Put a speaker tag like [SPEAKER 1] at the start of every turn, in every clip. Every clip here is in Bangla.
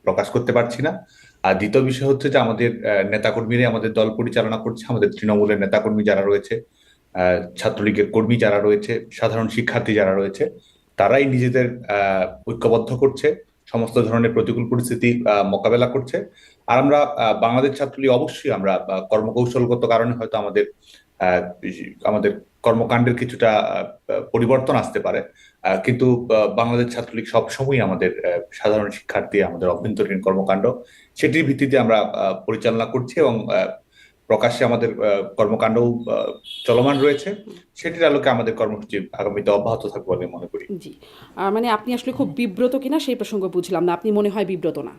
[SPEAKER 1] প্রকাশ করতে পারছি না। আর দ্বিতীয় বিষয় হচ্ছে যে আমাদের নেতাকর্মীরাই আমাদের দল পরিচালনা করছে, আমাদের তৃণমূলের নেতাকর্মী যারা রয়েছে, ছাত্রলীগের কর্মী যারা রয়েছে, সাধারণ শিক্ষার্থী যারা রয়েছে, তারাই নিজেদের ঐক্যবদ্ধ করছে, সমস্ত ধরনের প্রতিকূল পরিস্থিতি মোকাবেলা করছে। আর আমরা বাংলাদেশ ছাত্রলীগ অবশ্যই আমরা কর্মকৌশলগত কারণে হয়তো আহ, আমাদের কর্মকাণ্ডের কিছুটা পরিবর্তন আসতে পারে, কিন্তু বাংলাদেশ ছাত্রলীগ সবসময় আমাদের সাধারণ শিক্ষার্থী, আমাদের অভ্যন্তরীণ কর্মকাণ্ড, সেটির ভিত্তিতে আমরা পরিচালনা করছি এবং প্রকাশ্যে আমাদের কর্মকাণ্ড চলমান রয়েছে। সেটির আলোকে আমাদের কর্মসূচি আগামীতে অব্যাহত থাকবে বলে মনে করি।
[SPEAKER 2] জি। মানে আপনি আসলে খুব বিব্রত কিনা সেই প্রসঙ্গ বুঝলাম না, আপনি মনে হয় বিব্রত না?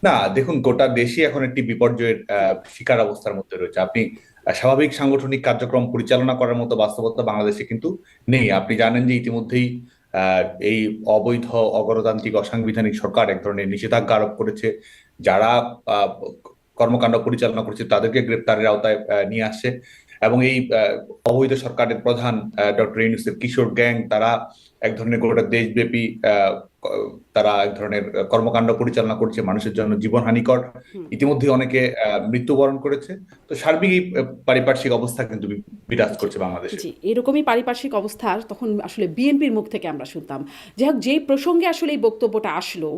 [SPEAKER 1] না, দেখুন, গোটা দেশই এখন একটি বিপর্যয়ের শিকার অবস্থার মধ্যে রয়েছে। আপনি স্বাভাবিক সাংগঠনিক কার্যক্রম পরিচালনা করার মতো বাস্তবতা বাংলাদেশে কিন্তু নেই। আপনি জানেন যে ইতিমধ্যেই আহ, এই অবৈধ, অগণতান্ত্রিক, অসাংবিধানিক সরকার এক ধরনের নিষেধাজ্ঞা আরোপ করেছে। যারা আহ, কর্মকাণ্ড পরিচালনা করছে তাদেরকে গ্রেপ্তারের আওতায় নিয়ে আসছে। এবং এই অবৈধ সরকারের প্রধান ডক্টর ইউনূসের কিশোর গ্যাং, তারা এক ধরনের গোটা দেশব্যাপী আহ, তারা এক ধরনের কর্মকাণ্ড পরিচালনা করছে, মানুষের জন্য জীবনহানিকর।
[SPEAKER 2] হুম।
[SPEAKER 1] ইতিমধ্যে অনেকে মৃত্যুবরণ করেছে। তো সার্বিক এই পারিপার্শ্বিক অবস্থা কিন্তু বিরাজ
[SPEAKER 2] জি,
[SPEAKER 1] করছে বাংলাদেশে।
[SPEAKER 2] জি, এরকমই পারিপার্শ্বিক অবস্থা তখন আসলে বিএনপির মুখ থেকে আমরা শুনতাম। যাই হোক, যেই প্রসঙ্গে আসলে এই বক্তব্যটা আসলো,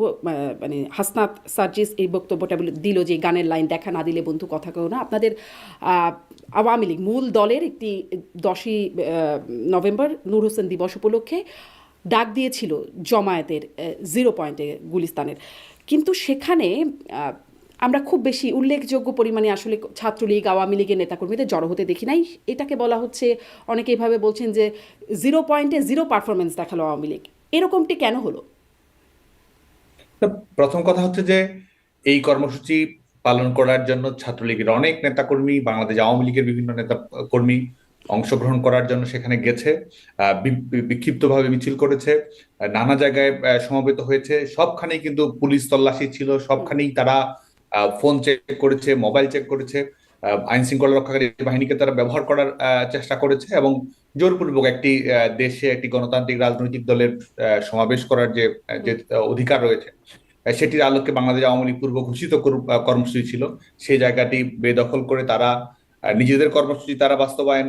[SPEAKER 2] মানে হাসনাত সার্জিস এই বক্তব্যটা দিল যে গানের লাইন দেখা না দিলে বন্ধু কথা কেউ না, আপনাদের আহ, আওয়ামী লীগ মূল দলের একটি 10ই নভেম্বর নূর হোসেন দিবস উপলক্ষে ডাক দিয়েছিল জমায়েতের জিরো পয়েন্টে গুলিস্তানের। কিন্তু সেখানে আহ, আমরা খুব বেশি উল্লেখযোগ্য পরিমাণে আসলে ছাত্রলীগ আওয়ামী লীগের নেতাকর্মীদের জড়ো হতে দেখি নাই। এটাকে বলা হচ্ছে, অনেকে এভাবে বলছেন যে জিরো পয়েন্টে জিরো পারফরমেন্স দেখালো আওয়ামী লীগ। এরকমটি কেন হলো?
[SPEAKER 1] তো প্রথম কথা হচ্ছে যে এই কর্মসূচি পালন করার জন্য ছাত্রলীগের অনেক নেতাকর্মী, বাংলাদেশ আওয়ামী লীগের বিভিন্ন নেতা কর্মী অংশগ্রহণ করার জন্য সেখানে গেছে, বিক্ষিপ্তভাবে মিছিল করেছে, নানা জায়গায় সমবেত হয়েছে। সবখানেই কিন্তু পুলিশ তল্লাশি ছিল,
[SPEAKER 2] হুম।
[SPEAKER 1] সবখানেই তারা ফোন চেক করেছে, মোবাইল চেক করেছে, আইন শৃঙ্খলা রক্ষাকারী বাহিনীকে তারা ব্যবহার করার চেষ্টা করেছে। এবং জোরপূর্বক একটি দেশে একটি গণতান্ত্রিক রাজনৈতিক দলের সমাবেশ করার যে
[SPEAKER 2] হুম।
[SPEAKER 1] অধিকার রয়েছে, সেটির আলোকে বাংলাদেশ আওয়ামী লীগ পূর্ব ঘোষিত কর্মসূচি ছিল, সেই জায়গাটি বেদখল করে তারা নিজেদের কর্মসূচি তারা বাস্তবায়ন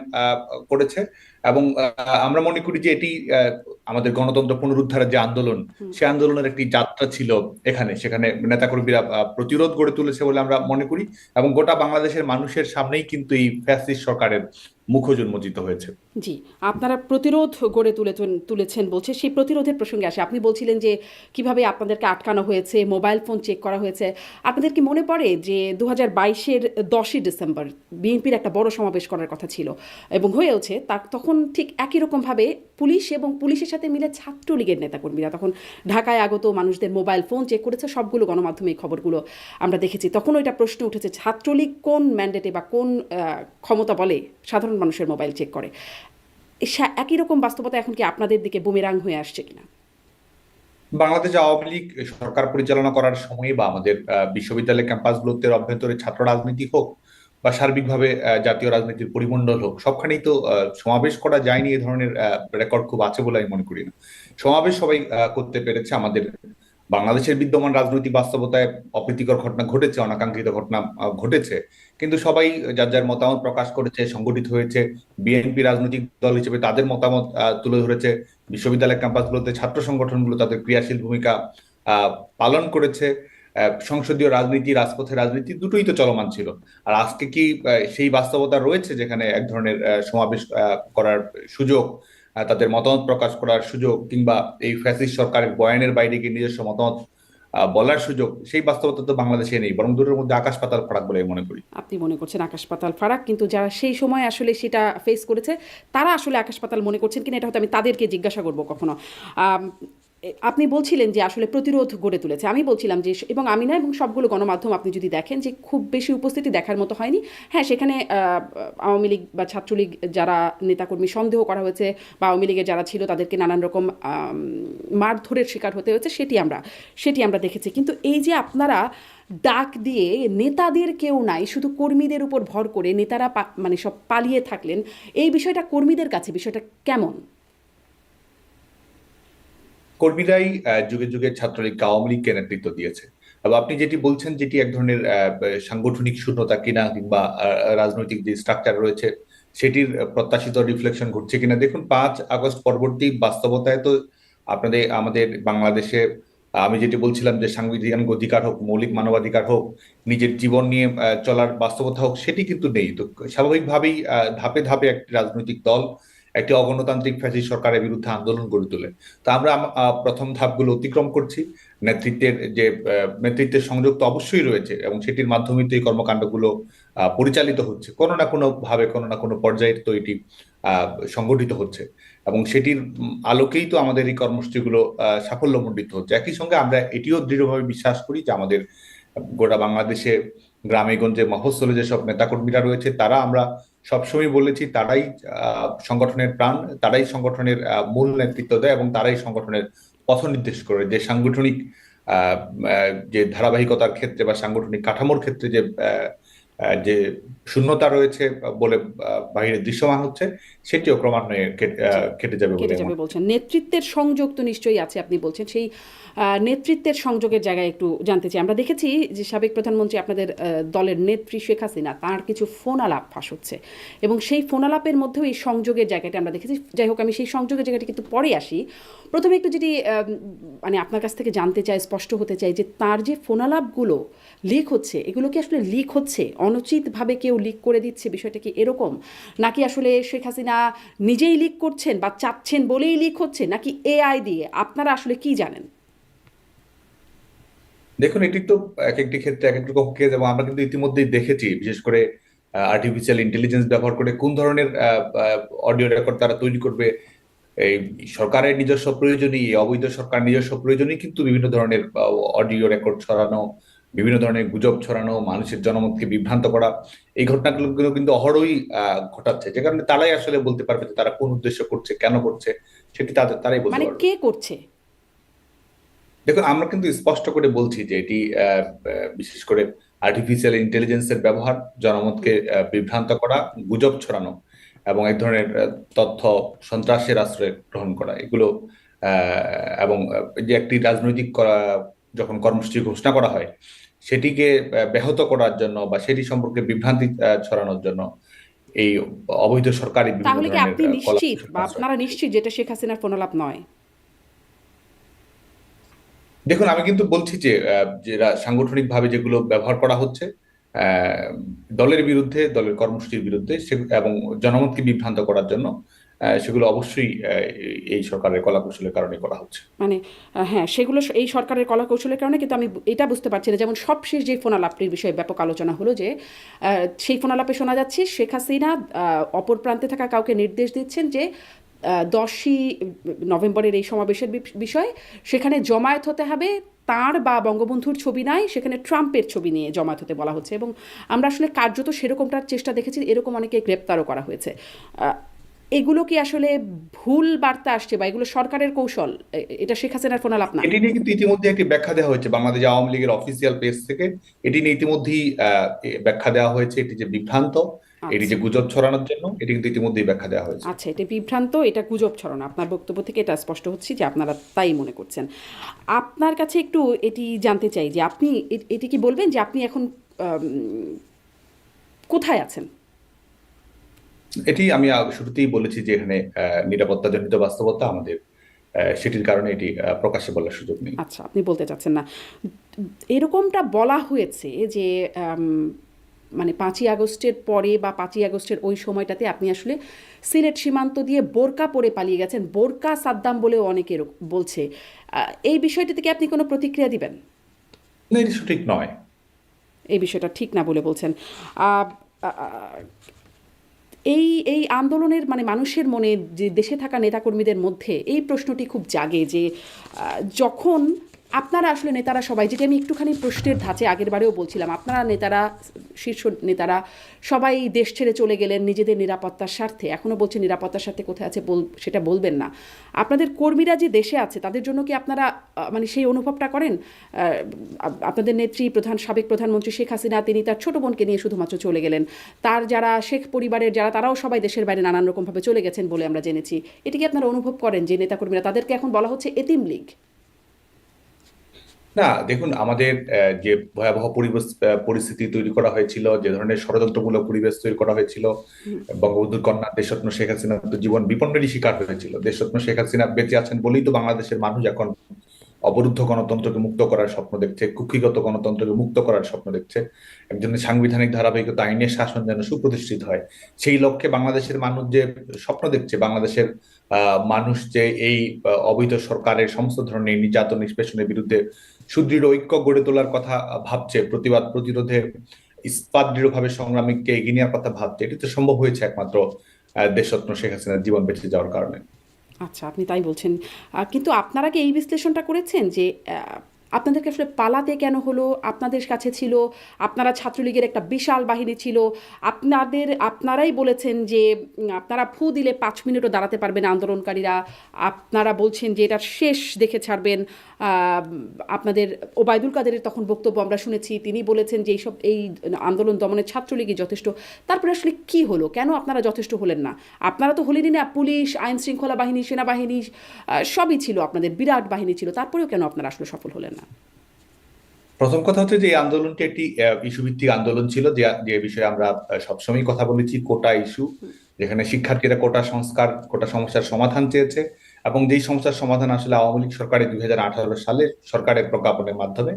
[SPEAKER 1] করেছে। এবং আমরা মনে করি যে এটি আমাদের গণতন্ত্র পুনরুদ্ধারের যে আন্দোলন,
[SPEAKER 2] হুম।
[SPEAKER 1] সে আন্দোলনের একটি যাত্রা ছিল। সেখানে নেতাকর্মীরা প্রতিরোধ গড়ে তুলেছে বলে আমরা মনে করি। এবং গোটা বাংলাদেশের মানুষের সামনেই কিন্তু এই ফ্যাসিস্ট সরকারের মুখোশ উন্মোচিত হয়েছে।
[SPEAKER 2] জি, আপনারা প্রতিরোধ গড়ে তুলেছেন বলছে, সেই প্রতিরোধের প্রসঙ্গে আসে। আপনি বলছিলেন যে কিভাবে আপনাদেরকে আটকানো হয়েছে, মোবাইল ফোন চেক করা হয়েছে। আপনাদের কি মনে পড়ে যে 2022-এর 10ই ডিসেম্বর বিএনপির একটা বড় সমাবেশ করার কথা ছিল এবং হয়েওছে, তার তখন ঠিক একই রকমভাবে পুলিশ এবং পুলিশের সাথে মিলে ছাত্রলীগের নেতাকর্মীরা তখন ঢাকায় আগত মানুষদের মোবাইল ফোন চেক করেছে। সবগুলো গণমাধ্যমে এই খবরগুলো আমরা দেখেছি। তখন ওইটা প্রশ্ন উঠেছে, ছাত্রলীগ কোন ম্যান্ডেটে বা কোন ক্ষমতা বলে সাধারণ মানুষের মোবাইল চেক করে? একই রকম বাস্তবতা এখন কি আপনাদের দিকে বুমেরাং হয়ে আসছে কিনা?
[SPEAKER 1] বাংলাদেশ আওয়ামী লীগ সরকার পরিচালনা করার সময় বা আমাদের বিশ্ববিদ্যালয় ক্যাম্পাসগুলোতে অভ্যন্তরে ছাত্র রাজনীতি হোক বা সার্বিকভাবে জাতীয় রাজনীতির পরিমণ্ডল হোক, সবখানেই তো সমাবেশ করা যায়নি এ ধরনের রেকর্ড খুব আছে বলে আমি মনে করি না। সমাবেশ সবাই করতে পেরেছে। আমাদের বাংলাদেশের বিদ্যমান রাজনৈতিক বাস্তবতায় অপ্রীতিকর ঘটনা ঘটেছে, অনাকাঙ্ক্ষিত ঘটনা ঘটেছে, কিন্তু সবাই যার যার মতামত প্রকাশ করেছে, সংগঠিত হয়েছে। বিএনপি রাজনৈতিক দল হিসেবে তাদের মতামত তুলে ধরেছে। বিশ্ববিদ্যালয় ক্যাম্পাসগুলোতে ছাত্র সংগঠনগুলো তাদের ক্রিয়াশীল ভূমিকা আহ, পালন করেছে। সংসদীয় রাজনীতি, রাজপথের রাজনীতি দুটোই তো চলমান ছিল। আর আজকে কি সেই বাস্তবতা রয়েছে যেখানে এক ধরনের সমাবেশ করার সুযোগ, তাদের মতামত প্রকাশ করার সুযোগ, কিংবা এই ফ্যাসিস্ট সরকারের বয়ানের বাইরে গিয়ে নিজস্ব মতামত বলার সুযোগ, সেই বাস্তবতা তো বাংলাদেশে নেই, বরং দুটোর মধ্যে আকাশ পাতাল ফারাক বলে আমি মনে করি।
[SPEAKER 2] আপনি মনে করছেন আকাশ পাতাল ফারাক, কিন্তু যারা সেই সময় আসলে সেটা ফেস করেছে তারা আসলে আকাশ পাতাল মনে করছেন কিনা এটা হয়তো আমি তাদেরকে জিজ্ঞাসা করব কখনো। আম, আপনি বলছিলেন যে আসলে প্রতিরোধ গড়ে তুলেছে, আমি বলছিলাম যে এবং আমি না, এবং সবগুলো গণমাধ্যম আপনি যদি দেখেন যে খুব বেশি উপস্থিতি দেখার মতো হয়নি। হ্যাঁ, সেখানে আওয়ামী লীগ বা ছাত্রলীগ যারা নেতাকর্মী সন্দেহ করা হয়েছে বা আওয়ামী লীগের যারা ছিল তাদেরকে নানান রকম মারধরের শিকার হতে হয়েছে, সেটি আমরা দেখেছি। কিন্তু এই যে আপনারা ডাক দিয়ে নেতাদের কেউ নাই, শুধু কর্মীদের উপর ভর করে নেতারা মানে সব পালিয়ে থাকলেন, এই বিষয়টা কর্মীদের কাছে বিষয়টা কেমন?
[SPEAKER 1] কর্মীরাই যুগে যুগে ছাত্রলীগকে আওয়ামী লীগকে নেতৃত্ব দিয়েছে। এবং আপনি যেটি বলছেন যেটি এক ধরনের সাংগঠনিক শূন্যতা কিনা, কিংবা রাজনৈতিক যে স্ট্রাকচার রয়েছে সেটির প্রত্যাশিত রিফ্লেকশন ঘটছে কিনা, দেখুন 5 আগস্ট পরবর্তী বাস্তবতায় তো আমাদের বাংলাদেশে আমি যেটি বলছিলাম যে সাংবিধানিক অধিকার হোক, মৌলিক মানবাধিকার হোক, নিজের জীবন নিয়ে চলার বাস্তবতা হোক, সেটি কিন্তু নেই। তো স্বাভাবিকভাবেই ধাপে ধাপে একটি রাজনৈতিক দল একটি অগণতান্ত্রিক ফ্যাসিস্ট সরকারের বিরুদ্ধে আন্দোলন গড়ে তোলে। তা আমরা প্রথম ধাপগুলো অতিক্রম করছি। নেতৃত্বের সংযোগ তো অবশ্যই রয়েছে, এবং সেটির মাধ্যমে তো এই কর্মকাণ্ডগুলো পরিচালিত হচ্ছে, কোনো না কোনো ভাবে, কোনো না কোনো পর্যায়ে তো এটি সংগঠিত হচ্ছে, এবং সেটির আলোকেই তো আমাদের এই কর্মসূচিগুলো সাফল্যমণ্ডিত হচ্ছে। একই সঙ্গে আমরা এটিও দৃঢ়ভাবে বিশ্বাস করি যে আমাদের গোটা বাংলাদেশে গ্রামে গঞ্জে মফস্বলে যেসব নেতাকর্মীরা রয়েছে, তারা, আমরা সবসময় বলেছি, তারাই সংগঠনের প্রাণ, তারাই সংগঠনের মূল নেতৃত্ব দেয়, এবং তারাই সংগঠনের পথ নির্দেশ করে। যে সাংগঠনিক যে ধারাবাহিকতার ক্ষেত্রে বা সাংগঠনিক কাঠামোর ক্ষেত্রে যে শূন্যতা রয়েছে বলে বাইরে দৃশ্যমান হচ্ছে, সেটিও ক্রমান্বয়ে
[SPEAKER 2] জি,
[SPEAKER 1] কেটে যাবে
[SPEAKER 2] কেটে
[SPEAKER 1] বলে
[SPEAKER 2] যাবে
[SPEAKER 1] মনে হয়।
[SPEAKER 2] বলছেন। নেতৃত্বের সংযোগ তো নিশ্চয়ই আছে, আপনি বলছেন। সেই নেতৃত্বের সংযোগের জায়গায় একটু জানতে চাই। আমরা দেখেছি যে সাবেক প্রধানমন্ত্রী আপনাদের দলের নেত্রী শেখ হাসিনা, তার কিছু ফোনালাপ ফাঁস হচ্ছে, এবং সেই ফোনালাপের মধ্যেও এই সংযোগের জায়গাটা আমরা দেখেছি। যাই হোক, আমি সেই সংযোগের জায়গাটি কিন্তু পরে আসি। প্রথমে একটু যেটি মানে আপনার কাছ থেকে জানতে চাই, স্পষ্ট হতে চাই, যে তার যে ফোনালাপগুলো লিক হচ্ছে, এগুলো কি আসলে লিক হচ্ছে অনুচিতভাবে, কেউ লিক করে দিচ্ছে, বিষয়টা কি এরকম, নাকি আসলে শেখ হাসিনা নিজেই লিক করছেন বা চাচ্ছেন বলেই লিক হচ্ছে, নাকি এআই দিয়ে? আপনারা আসলে কি জানেন?
[SPEAKER 1] দেখুন, এটি তো এক একটি ক্ষেত্রে এক এক রকম কেস, এবং আমরা কিন্তু ইতিমধ্যেই দেখেছি, বিশেষ করে আর্টিফিশিয়াল ইন্টেলিজেন্স ব্যবহার করে কোন ধরনের অডিও রেকর্ড তারা তৈরি করবে। এই সরকারের নিজস্ব প্রয়োজনই, অবৈধ সরকার নিজস্ব প্রয়োজনই কিন্তু বিভিন্ন ধরনের অডিও রেকর্ড ছড়ানো, বিভিন্ন ধরনের গুজব ছড়ানো, মানুষের জনমতকে বিভ্রান্ত করা, এই ঘটনাগুলো কিন্তু অহরহই ঘটাচ্ছে। যে কারণে তারাই আসলে বলতে পারবে যে তারা কোন উদ্দেশ্য করছে, কেন করছে, সেটি তারাই বলতে
[SPEAKER 2] মানে
[SPEAKER 1] পারবে।
[SPEAKER 2] কে করছে?
[SPEAKER 1] দেখুন, আমরা কিন্তু স্পষ্ট করে বলছি যে এটি বিশেষ করে আর্টিফিশিয়াল ইন্টেলিজেন্সের ব্যবহার, জনমতকে বিভ্রান্ত করা, গুজব ছড়ানো, এবং এক ধরনের তথ্য সন্ত্রাসের আশ্রয় গ্রহণ করা, এগুলো এবং যে একটি রাজনৈতিক যখন কর্মসূচি ঘোষণা করা হয়, সেটিকে ব্যাহত করার জন্য বা সেটি সম্পর্কে বিভ্রান্তি ছড়ানোর জন্য এই অবৈধ সরকারি বিভিন্ন
[SPEAKER 2] তাহলে কি
[SPEAKER 1] ধরনের
[SPEAKER 2] আপনি নিশ্চিত,
[SPEAKER 1] কলাকৌশল
[SPEAKER 2] বা
[SPEAKER 1] আশ্রয়।
[SPEAKER 2] আপনারা নিশ্চিত যেটা শেখ হাসিনার ফোনালাপ নয়?
[SPEAKER 1] দেখুন, আমি কিন্তু বলছি যে সাংগঠনিক ভাবে যেগুলো ব্যবহার করা হচ্ছে দলের বিরুদ্ধে, দলের কর্মসূচির বিরুদ্ধে, এবং জনমতকে বিভ্রান্ত করার জন্য, সেগুলো অবশ্যই এই সরকারের কলাকৌশলের কারণে করা হচ্ছে।
[SPEAKER 2] মানে হ্যাঁ, সেগুলো এই সরকারের কলা কৌশলের কারণে, কিন্তু আমি এটা বুঝতে পারছি না। যেমন সবশেষ যে ফোনালাপটির বিষয়ে ব্যাপক আলোচনা হলো, যে সেই ফোনালাপে শোনা যাচ্ছে শেখ হাসিনা অপর প্রান্তে থাকা কাউকে নির্দেশ দিচ্ছেন যে 10ই নভেম্বরের এই সমাবেশের বিষয়, সেখানে জমায়েত হতে হবে, তার বা বঙ্গবন্ধুর ছবি নাই, সেখানে ট্রাম্পের ছবি নিয়ে জমায়েত হতে বলা হচ্ছে। এবং আমরা আসলে কার্যত সেরকমটার চেষ্টা দেখেছি, এরকম অনেকে গ্রেপ্তারও করা হয়েছে। এগুলো কি আসলে ভুল বার্তা আসছে, বা এগুলো সরকারের কৌশল? এটা শেখ হাসিনার ফোনালাপ না?
[SPEAKER 1] এটি নিয়ে কিন্তু ইতিমধ্যে একটি ব্যাখ্যা দেওয়া হয়েছে বাংলাদেশ আওয়ামী লীগের অফিসিয়াল পেজ থেকে। এটি নিয়ে ইতিমধ্যেই ব্যাখ্যা দেওয়া হয়েছে। এটি যে বিভ্রান্ত, এটি যে
[SPEAKER 2] আচ্ছা,
[SPEAKER 1] গুজব ছড়ানোর জন্য, এটি কিন্তু ইতিমধ্যেই ব্যাখ্যা দেওয়া হয়েছে।
[SPEAKER 2] আচ্ছা, এটা বিভ্রান্ত, এটা গুজব ছড়ানো। আপনার বক্তব্য থেকে এটা স্পষ্ট হচ্ছে যে আপনারা তাই মনে করছেন। আপনার কাছে একটু এটি জানতে চাই যে আপনি এটি কি বলবেন যে আপনি এখন কোথায় আছেন?
[SPEAKER 1] এটি আমি শুরুতেই বলেছি যে এখানে নিরাপত্তাজনিত বাস্তবতা আমাদের, সেটির কারণে এটি প্রকাশ্যে বলার সুযোগ নেই।
[SPEAKER 2] আচ্ছা, আপনি বলতে চাচ্ছেন না। এরকমটা বলা হয়েছে যে মানে 5ই আগস্টের পরে বা 5ই আগস্টের ওই সময়টাতে আপনি আসলে সিলেট সীমান্ত দিয়ে বোরকা পরে পালিয়ে গেছেন, বোরকা সাদ্দাম বলেও অনেকে বলছে। এই বিষয়টি থেকে আপনি কোনো প্রতিক্রিয়া দিবেন?
[SPEAKER 1] না, এটি সঠিক নয়।
[SPEAKER 2] এই বিষয়টা ঠিক না বলে বলছেন। আহ, আহ, এই এই আন্দোলনের মানে মানুষের মনে, যে দেশে থাকা নেতাকর্মীদের মধ্যে এই প্রশ্নটি খুব জাগে যে যখন আপনারা আসলে নেতারা সবাই, যেটা আমি একটুখানি প্রশ্নের ধাঁচে আগের বারেও বলছিলাম, আপনারা নেতারা, শীর্ষ নেতারা সবাই দেশ ছেড়ে চলে গেলেন নিজেদের নিরাপত্তার স্বার্থে। এখনও বলছে নিরাপত্তার স্বার্থে কোথায় আছে সেটা বলবেন না। আপনাদের কর্মীরা যে দেশে আছে তাদের জন্য কি আপনারা মানে সেই অনুভবটা করেন? আপনাদের নেত্রী সাবেক প্রধানমন্ত্রী শেখ হাসিনা, তিনি তার ছোট বোনকে নিয়ে শুধুমাত্র চলে গেলেন। তার যারা শেখ পরিবারের যারা, তারাও সবাই দেশের বাইরে নানান রকমভাবে চলে গেছেন বলে আমরা জেনেছি। এটা কি আপনারা অনুভব করেন যে নেতাকর্মীরা, তাদেরকে এখন বলা হচ্ছে এতিম লীগ?
[SPEAKER 1] না, দেখুন, আমাদের যে ভয়াবহ পরিস্থিতি তৈরি করা হয়েছিল, যে ধরনের ষড়যন্ত্রমূলক পরিবেশ তৈরি করা হয়েছিল, বঙ্গবন্ধুর কন্যা দেশরত্ন শেখ হাসিনা তো জীবন বিপন্নেরই শিকার হয়েছিল। দেশরত্ন শেখ হাসিনা বেঁচে আছেন বলেই তো বাংলাদেশের মানুষ এখন অবরুদ্ধ গণতন্ত্রকে মুক্ত করার স্বপ্ন দেখছে, কুক্ষিগত গণতন্ত্রকে মুক্ত করার স্বপ্ন দেখছে। একজনের সাংবিধানিক ধারাবাহিকতা, আইনের শাসন যেন সুপ্রতিষ্ঠিত হয়, সেই লক্ষ্যে বাংলাদেশের মানুষ যে স্বপ্ন দেখছে, বাংলাদেশের মানুষ যে এই অবৈধ সরকারের সমস্ত ধরনের নির্যাতন নিষ্পেষণের বিরুদ্ধে সুদৃঢ় ঐক্য গড়ে তোলার কথা ভাবছে, প্রতিবাদ প্রতিরোধে ইস্পাত দৃঢ়ভাবে সংগ্রামীকে এগিয়ে নেওয়ার কথা ভাবছে, এটি তো সম্ভব হয়েছে একমাত্র দেশরত্ন শেখ হাসিনার জীবন বেঁচে যাওয়ার কারণে।
[SPEAKER 2] আচ্ছা, আপনি তাই বলছেন। কিন্তু আপনারা কি এই বিশ্লেষণটা করেছেন যে আপনাদেরকে আসলে পালাতে কেন হলো? আপনাদের কাছে ছিল, আপনারা ছাত্রলীগের একটা বিশাল বাহিনী ছিল, আপনারাই বলেছেন যে আপনারা ফু দিলে 5 মিনিটও দাঁড়াতে পারবেন না আন্দোলনকারীরা। আপনারা বলছেন যে এটা শেষ দেখে ছাড়বেন। আপনাদের ওবায়দুল কাদেরের তখন বক্তব্য আমরা শুনেছি, তিনি বলেছেন যে এই আন্দোলন দমনের ছাত্রলীগই যথেষ্ট। তারপরে আসলে কি হলো? কেন আপনারা যথেষ্ট হলেন না? আপনারা তো হলেনই না, পুলিশ, আইন শৃঙ্খলা বাহিনী, সেনাবাহিনী সবই ছিল, আপনাদের বিরাট বাহিনী ছিল, তারপরেও কেন আপনারা আসলে সফল হলেন না?
[SPEAKER 1] প্রথম কথা হচ্ছে যে এই আন্দোলনটি একটি ইস্যু ভিত্তিক আন্দোলন ছিল, যে যে বিষয়ে আমরা সবসময় কথা বলেছি, কোটা ইস্যু, যেখানে শিক্ষার্থীরা কোটা সংস্কার, কোটা সমস্যার সমাধান চেয়েছে, এবং যেই সমস্যার সমাধান আসলে আওয়ামী লীগ সরকারের 2018 সালে সরকারের প্রজ্ঞাপনের মাধ্যমে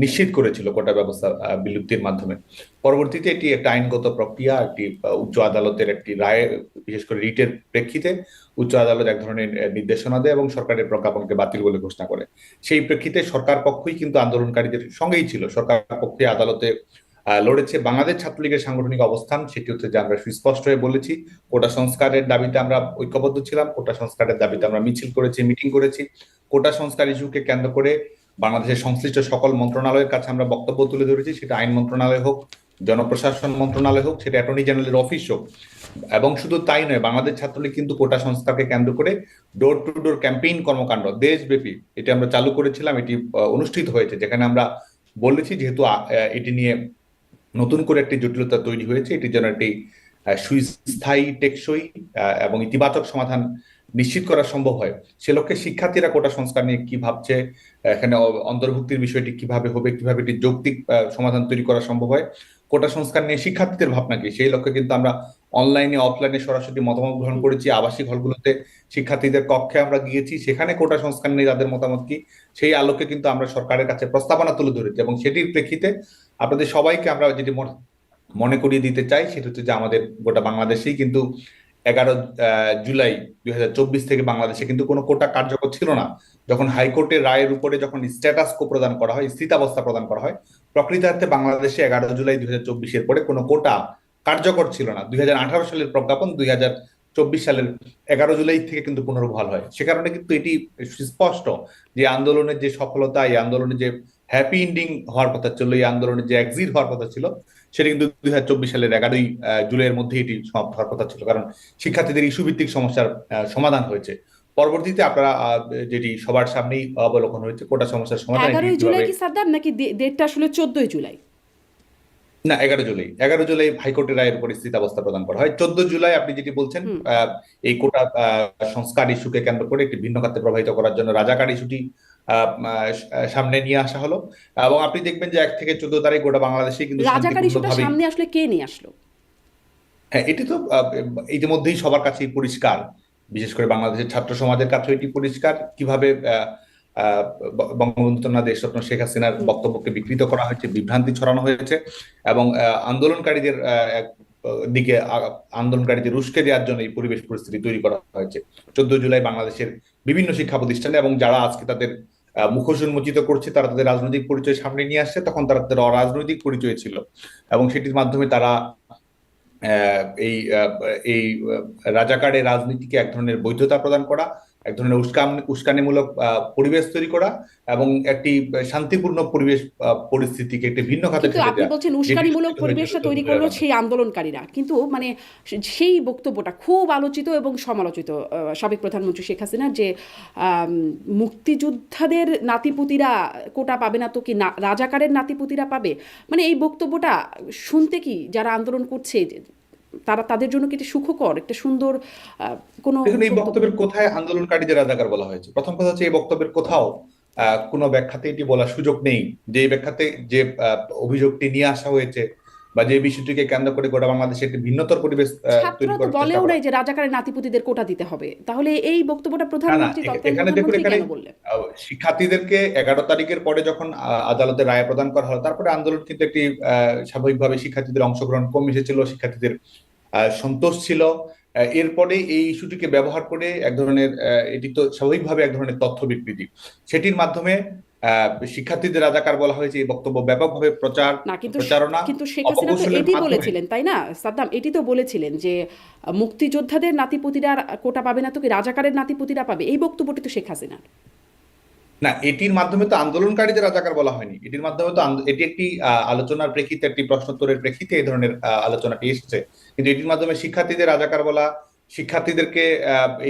[SPEAKER 1] নিশ্চিত করেছিল, কোটা ব্যবস্থা বিলুপ্তির মাধ্যমে। পরবর্তীতে এটি একটা আইনগত প্রক্রিয়া, একটি উচ্চ আদালতের একটি রায়, বিশেষ করে রিটের প্রেক্ষিতে উচ্চ আদালত এক ধরনের নির্দেশনা দেয় এবং সরকারের প্রজ্ঞাপনকে বাতিল বলে ঘোষণা করে। সেই প্রেক্ষিতে সরকার পক্ষই কিন্তু আন্দোলনকারীদের সঙ্গেই ছিল, সরকার পক্ষে আদালতে লড়েছে। বাংলাদেশ ছাত্রলীগের সাংগঠনিক অবস্থান সেটি হচ্ছে যে আমরা সুস্পষ্ট হয়ে বলেছি, কোটা সংস্কারের দাবিতে আমরা ঐক্যবদ্ধ ছিলাম, কোটা সংস্কারের দাবিতে আমরা মিছিল করেছি, মিটিং করেছি। কোটা সংস্কার ইস্যুকে কেন্দ্র করে বাংলাদেশের সংশ্লিষ্ট সকল মন্ত্রণালয়ের কাছে আমরা বক্তব্য তুলে ধরেছি, সেটা আইন মন্ত্রণালয় হোক, জনপ্রশাসন মন্ত্রণালয় হোক, সেটা অ্যাটর্নি জেনারেলের অফিস হোক। এবং শুধু তাই নয়, বাংলাদেশ ছাত্রলীগ কিন্তু কোটা সংস্কারকে কেন্দ্র করে ডোর টু ডোর ক্যাম্পেইন কর্মকাণ্ড দেশব্যাপী এটি আমরা চালু করেছিলাম। এটি অনুষ্ঠিত হয়েছে, যেখানে আমরা বলেছি যেহেতু এটি নিয়ে নতুন করে একটি জটিলতা তৈরি হয়েছে, এটি যেন একটি সুস্থায়ী, টেকসই এবং ইতিবাচক সমাধান নিশ্চিত করা সম্ভব হয়। সে লক্ষ্যে শিক্ষার্থীরা কোটা সংস্কার নিয়ে কি ভাবছে, এখানে অন্তর্ভুক্তির বিষয়টি কিভাবে হবে, কিভাবে একটি যৌক্তিক সমাধান তৈরি করা সম্ভব হয়, কোটা সংস্কার নিয়ে শিক্ষার্থীদের ভাবনা কি, সেই লক্ষ্যে কিন্তু আমরা অনলাইনে অফলাইনে সরাসরি মতামত গ্রহণ করেছি। আবাসিক হলগুলোতে শিক্ষার্থীদের কক্ষে আমরা গিয়েছি, সেখানে কোটা সংস্কার নিয়ে তাদের মতামত কি, সেই আলোকে কিন্তু আমরা সরকারের কাছে প্রস্তাবনা তুলে ধরেছি। এবং সেটির প্রেক্ষিতে আপনাদের সবাইকে আমরা যেটি মনে করিয়ে দিতে চাই, সেটা হচ্ছে যে আমাদের গোটা বাংলাদেশেই কিন্তু 11 জুলাই 2024 থেকে বাংলাদেশে কিন্তু কোনো কোটা কার্যকর ছিল না। যখন হাইকোর্টের রায়ের উপরে যখন স্ট্যাটাস কো প্রদান করা হয়, স্থিতাবস্থা প্রদান করা হয়, প্রকৃতার্থে বাংলাদেশে 11 জুলাই 2024 পরে কোনো কোটা কার্যকর ছিল না। 2018 সালের প্রজ্ঞাপন 2024 সালের 11 জুলাই থেকে কিন্তু পুনর্বহাল হয়। সে কারণে কিন্তু এটি সুস্পষ্ট যে আন্দোলনের যে সফলতা, এই আন্দোলনের যে হ্যাপি এন্ডিং হওয়ার কথা ছিল, এই আন্দোলনের যে এক্সিট হওয়ার কথা ছিল, সেটা কিন্তু 2024 সালের 11 জুলাইয়ের মধ্যে এটি সমাপ্ত হওয়ার কথা ছিল, কারণ শিক্ষার্থীদের ইস্যু ভিত্তিক সমস্যার সমাধান হয়েছে। পরবর্তীতে আপনারা যেটি সবার সামনেই অবলোকন হয়েছে, কোটা সমস্যার সমাধান এটি
[SPEAKER 2] 11ই জুলাই
[SPEAKER 1] কিভাবে।
[SPEAKER 2] কি সাদ্দাম, নাকি ডেটটা আসলে 14ই জুলাই?
[SPEAKER 1] না, 11 জুলাই, 11 জুলাই হাইকোর্টের রায়ের উপর স্থিতাবস্থা প্রদান করা হয়। 14 জুলাই আপনি যেটি বলছেন,
[SPEAKER 2] হুম।
[SPEAKER 1] এই কোটা সংস্কার ইস্যুকে কেন্দ্র করে একটি ভিন্ন খাতে প্রবাহিত করার জন্য রাজাকার ইস্যুটি সামনে নিয়ে আসা হলো। এবং আপনি দেখবেন যে 1 থেকে 14 তারিখ গোটা বাংলাদেশে কিন্তু
[SPEAKER 2] রাজাকার ইস্যুটা
[SPEAKER 1] শান্তিপূর্ণভাবেই।
[SPEAKER 2] সামনে আসলে কে নিয়ে আসলো?
[SPEAKER 1] হ্যাঁ, এটি তো ইতিমধ্যেই সবার কাছেই পরিষ্কার, বিশেষ করে বাংলাদেশের ছাত্র সমাজের কাছে এটি পরিষ্কার কিভাবে আহ, বঙ্গবন্ধু কন্যা দেশরত্ন শেখ হাসিনার
[SPEAKER 2] হুম।
[SPEAKER 1] বক্তব্যকে বিকৃত করা হয়েছে, বিভ্রান্তি ছড়ানো হয়েছে, এবং আন্দোলনকারীদের দিকে আন্দোলনকারীদের উস্কে দেওয়ার জন্য এই পরিবেশ পরিস্থিতি তৈরি করা হয়েছে 14 জুলাই বাংলাদেশের বিভিন্ন শিক্ষা প্রতিষ্ঠানে। এবং যারা আজকে তাদের মুখোশ উন্মোচিত করছে, তারা তাদের রাজনৈতিক পরিচয় সামনে নিয়ে আসছে, তখন তারা তাদের অরাজনৈতিক পরিচয় ছিল, এবং সেটির মাধ্যমে তারা এই এই রাজাকারের রাজনীতিকে এক ধরনের বৈধতা প্রদান করা, এক ধরনের উস্কানিমূলক পরিবেশ তৈরি করা এবং একটি শান্তিপূর্ণ পরিবেশ পরিস্থিতিকে একটি ভিন্ন খাতে
[SPEAKER 2] কিন্তু
[SPEAKER 1] ঠেলে
[SPEAKER 2] আপনি
[SPEAKER 1] দেওয়া,
[SPEAKER 2] বলছেন
[SPEAKER 1] যেটি
[SPEAKER 2] উস্কানিমূলক
[SPEAKER 1] সূচিত হয়েছিল
[SPEAKER 2] পরিবেশটা
[SPEAKER 1] 14
[SPEAKER 2] তৈরি
[SPEAKER 1] জুলাইয়ের
[SPEAKER 2] করলো
[SPEAKER 1] মাধ্যমে।
[SPEAKER 2] সেই আন্দোলনকারীরা, কিন্তু মানে সেই বক্তব্যটা খুব আলোচিত এবং সমালোচিত সাবেক প্রধানমন্ত্রী শেখ হাসিনার, যে আম, মুক্তিযোদ্ধাদের নাতিপুতিরা কোটা পাবে না তো কি রাজাকারের নাতিপুতিরা পাবে, মানে এই বক্তব্যটা শুনতে কি যারা আন্দোলন করছে তারা, তাদের জন্য কি এটা সুখকর, একটা সুন্দর কোনো
[SPEAKER 1] দেখুন, এই
[SPEAKER 2] বক্তব্য?
[SPEAKER 1] বক্তব্যের কোথায় আন্দোলনকারীদের রাজাকার বলা হয়েছে? প্রথম কথা হচ্ছে, এই বক্তব্যের কোথাও কোনো ব্যাখ্যাতে এটি বলার সুযোগ নেই যে এই ব্যাখ্যাতে যে অভিযোগটি নিয়ে আসা হয়েছে বা যে বিষয়টিকে কেন্দ্র করে গোটা বাংলাদেশে একটি ভিন্নতর পরিবেশ তৈরি
[SPEAKER 2] ছাত্ররা তো
[SPEAKER 1] করার চেষ্টা
[SPEAKER 2] বলেও
[SPEAKER 1] করা।
[SPEAKER 2] নাই যে রাজাকারের নাতিপুতিদের কোটা দিতে হবে, তাহলে এই বক্তব্যটা
[SPEAKER 1] না না,
[SPEAKER 2] প্রধানমন্ত্রী, তৎকালীন
[SPEAKER 1] এখানে দেখুন,
[SPEAKER 2] প্রধানমন্ত্রী
[SPEAKER 1] এখানে
[SPEAKER 2] কেন বললেন?
[SPEAKER 1] শিক্ষার্থীদেরকে 11 তারিখের পরে যখন আদালতে রায় প্রদান করা হলো, তারপরে আন্দোলন কিন্তু একটি স্বাভাবিকভাবে শিক্ষার্থীদের অংশগ্রহণ কম এসেছিল, শিক্ষার্থীদের সন্তোষ ছিল। এরপরে এই ইস্যুটিকে ব্যবহার করে এক ধরনের এটি তো স্বাভাবিকভাবে এক ধরনের তথ্য বিকৃতি, সেটির মাধ্যমে শিক্ষার্থীদের রাজাকার বলা হয়েছে। এই বক্তব্য ব্যাপকভাবে
[SPEAKER 2] না, কিন্তু
[SPEAKER 1] প্রচারণা,
[SPEAKER 2] কিন্তু শেখ হাসিনা তো
[SPEAKER 1] অপকৌশলের
[SPEAKER 2] এটি
[SPEAKER 1] মাধ্যমে।
[SPEAKER 2] বলেছিলেন, তাই না সাদ্দাম? এটি তো বলেছিলেন যে মুক্তিযোদ্ধাদের নাতিপুতিরা কোটা পাবে না তো কি রাজাকারের নাতিপুতিরা পাবে, এই বক্তব্যটি তো শেখ হাসিনার।
[SPEAKER 1] না, এটির মাধ্যমে তো আন্দোলনকারীদের রাজাকার বলা হয়নি। এটির মাধ্যমে তো এটি একটি আলোচনার প্রেক্ষিতে, একটি প্রশ্নোত্তরের প্রেক্ষিতে এই ধরনের আলোচনাটি এসেছে। কিন্তু এটির মাধ্যমে শিক্ষার্থীদের রাজাকার বলা, শিক্ষার্থীদেরকে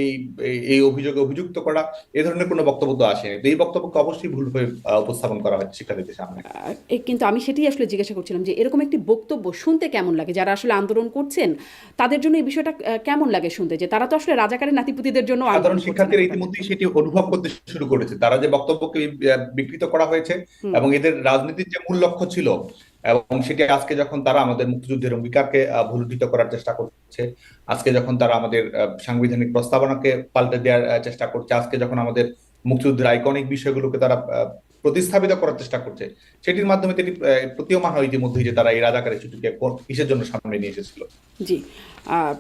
[SPEAKER 1] এই এই এই অভিযোগে অভিযুক্ত করা, এই ধরনের কোনো বক্তব্য তো আসেনি। তো এই বক্তব্যকে অবশ্যই ভুলভাবে উপস্থাপন করা হয়েছে শিক্ষার্থীদের সামনে।
[SPEAKER 2] কিন্তু আমি সেটাই আসলে জিজ্ঞাসা করছিলাম যে এরকম একটি বক্তব্য শুনতে কেমন লাগে, যারা আসলে আন্দোলন করছেন তাদের জন্য এই বিষয়টা কেমন লাগে শুনতে, যে তারা তো আসলে রাজাকারের নাতিপুতিদের জন্য
[SPEAKER 1] সাধারণ
[SPEAKER 2] আন্দোলন করছে না
[SPEAKER 1] শিক্ষার্থীরা
[SPEAKER 2] কোটা নিয়ে।
[SPEAKER 1] ইতিমধ্যেই সেটি অনুভব করতে শুরু করেছে। তারা যে বক্তব্যকে বিকৃত করা হয়েছে
[SPEAKER 2] হুম।
[SPEAKER 1] এবং এদের রাজনীতির যে মূল লক্ষ্য ছিল, এবং সেটি আজকে যখন তারা আমাদের মুক্তিযুদ্ধের অঙ্গীকারকে ভুলুণ্ঠিত করার চেষ্টা করছে, আজকে যখন তারা আমাদের সাংবিধানিক প্রস্তাবনাকে পাল্টে দেওয়ার চেষ্টা করছে, আজকে যখন আমাদের মুক্তিযুদ্ধের আইকনিক বিষয়গুলোকে তারা প্রতিস্থাপিত করার চেষ্টা করছে, সেটির মাধ্যমে এটি প্রতীয়মান হয় ইতিমধ্যেই যে তারা এই রাজাকারের ছুটিকে কিসের জন্য সামনে নিয়ে এসেছিল।
[SPEAKER 2] জি। আহ,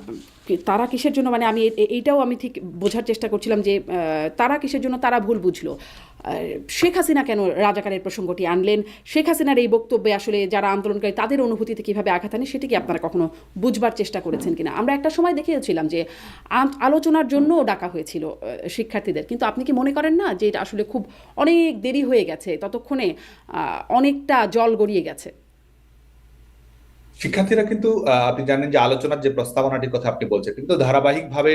[SPEAKER 2] তারা কিসের জন্য, মানে আমি এইটাও আমি ঠিক বোঝার চেষ্টা করছিলাম যে তারা কিসের জন্য তারা ভুল বুঝলো। শেখ হাসিনা কেন রাজাকারের প্রসঙ্গটি আনলেন? শেখ হাসিনার এই বক্তব্যে আসলে যারা আন্দোলনকারী তাদের অনুভূতিতে কীভাবে আঘাত আনে, সেটি কি আপনারা কখনো বুঝবার চেষ্টা করেছেন কিনা? আমরা একটা সময় দেখেছিলাম যে আলোচনার জন্যও ডাকা হয়েছিল শিক্ষার্থীদের, কিন্তু আপনি কি মনে করেন না যে এটা আসলে খুব অনেক দেরি হয়ে গেছে, ততক্ষণে অনেকটা জল গড়িয়ে গেছে?
[SPEAKER 1] শিক্ষার্থীরা কিন্তু আপনি জানেন যে আলোচনার যে প্রস্তাবনাটির কথা আপনি বলছেন, কিন্তু ধারাবাহিকভাবে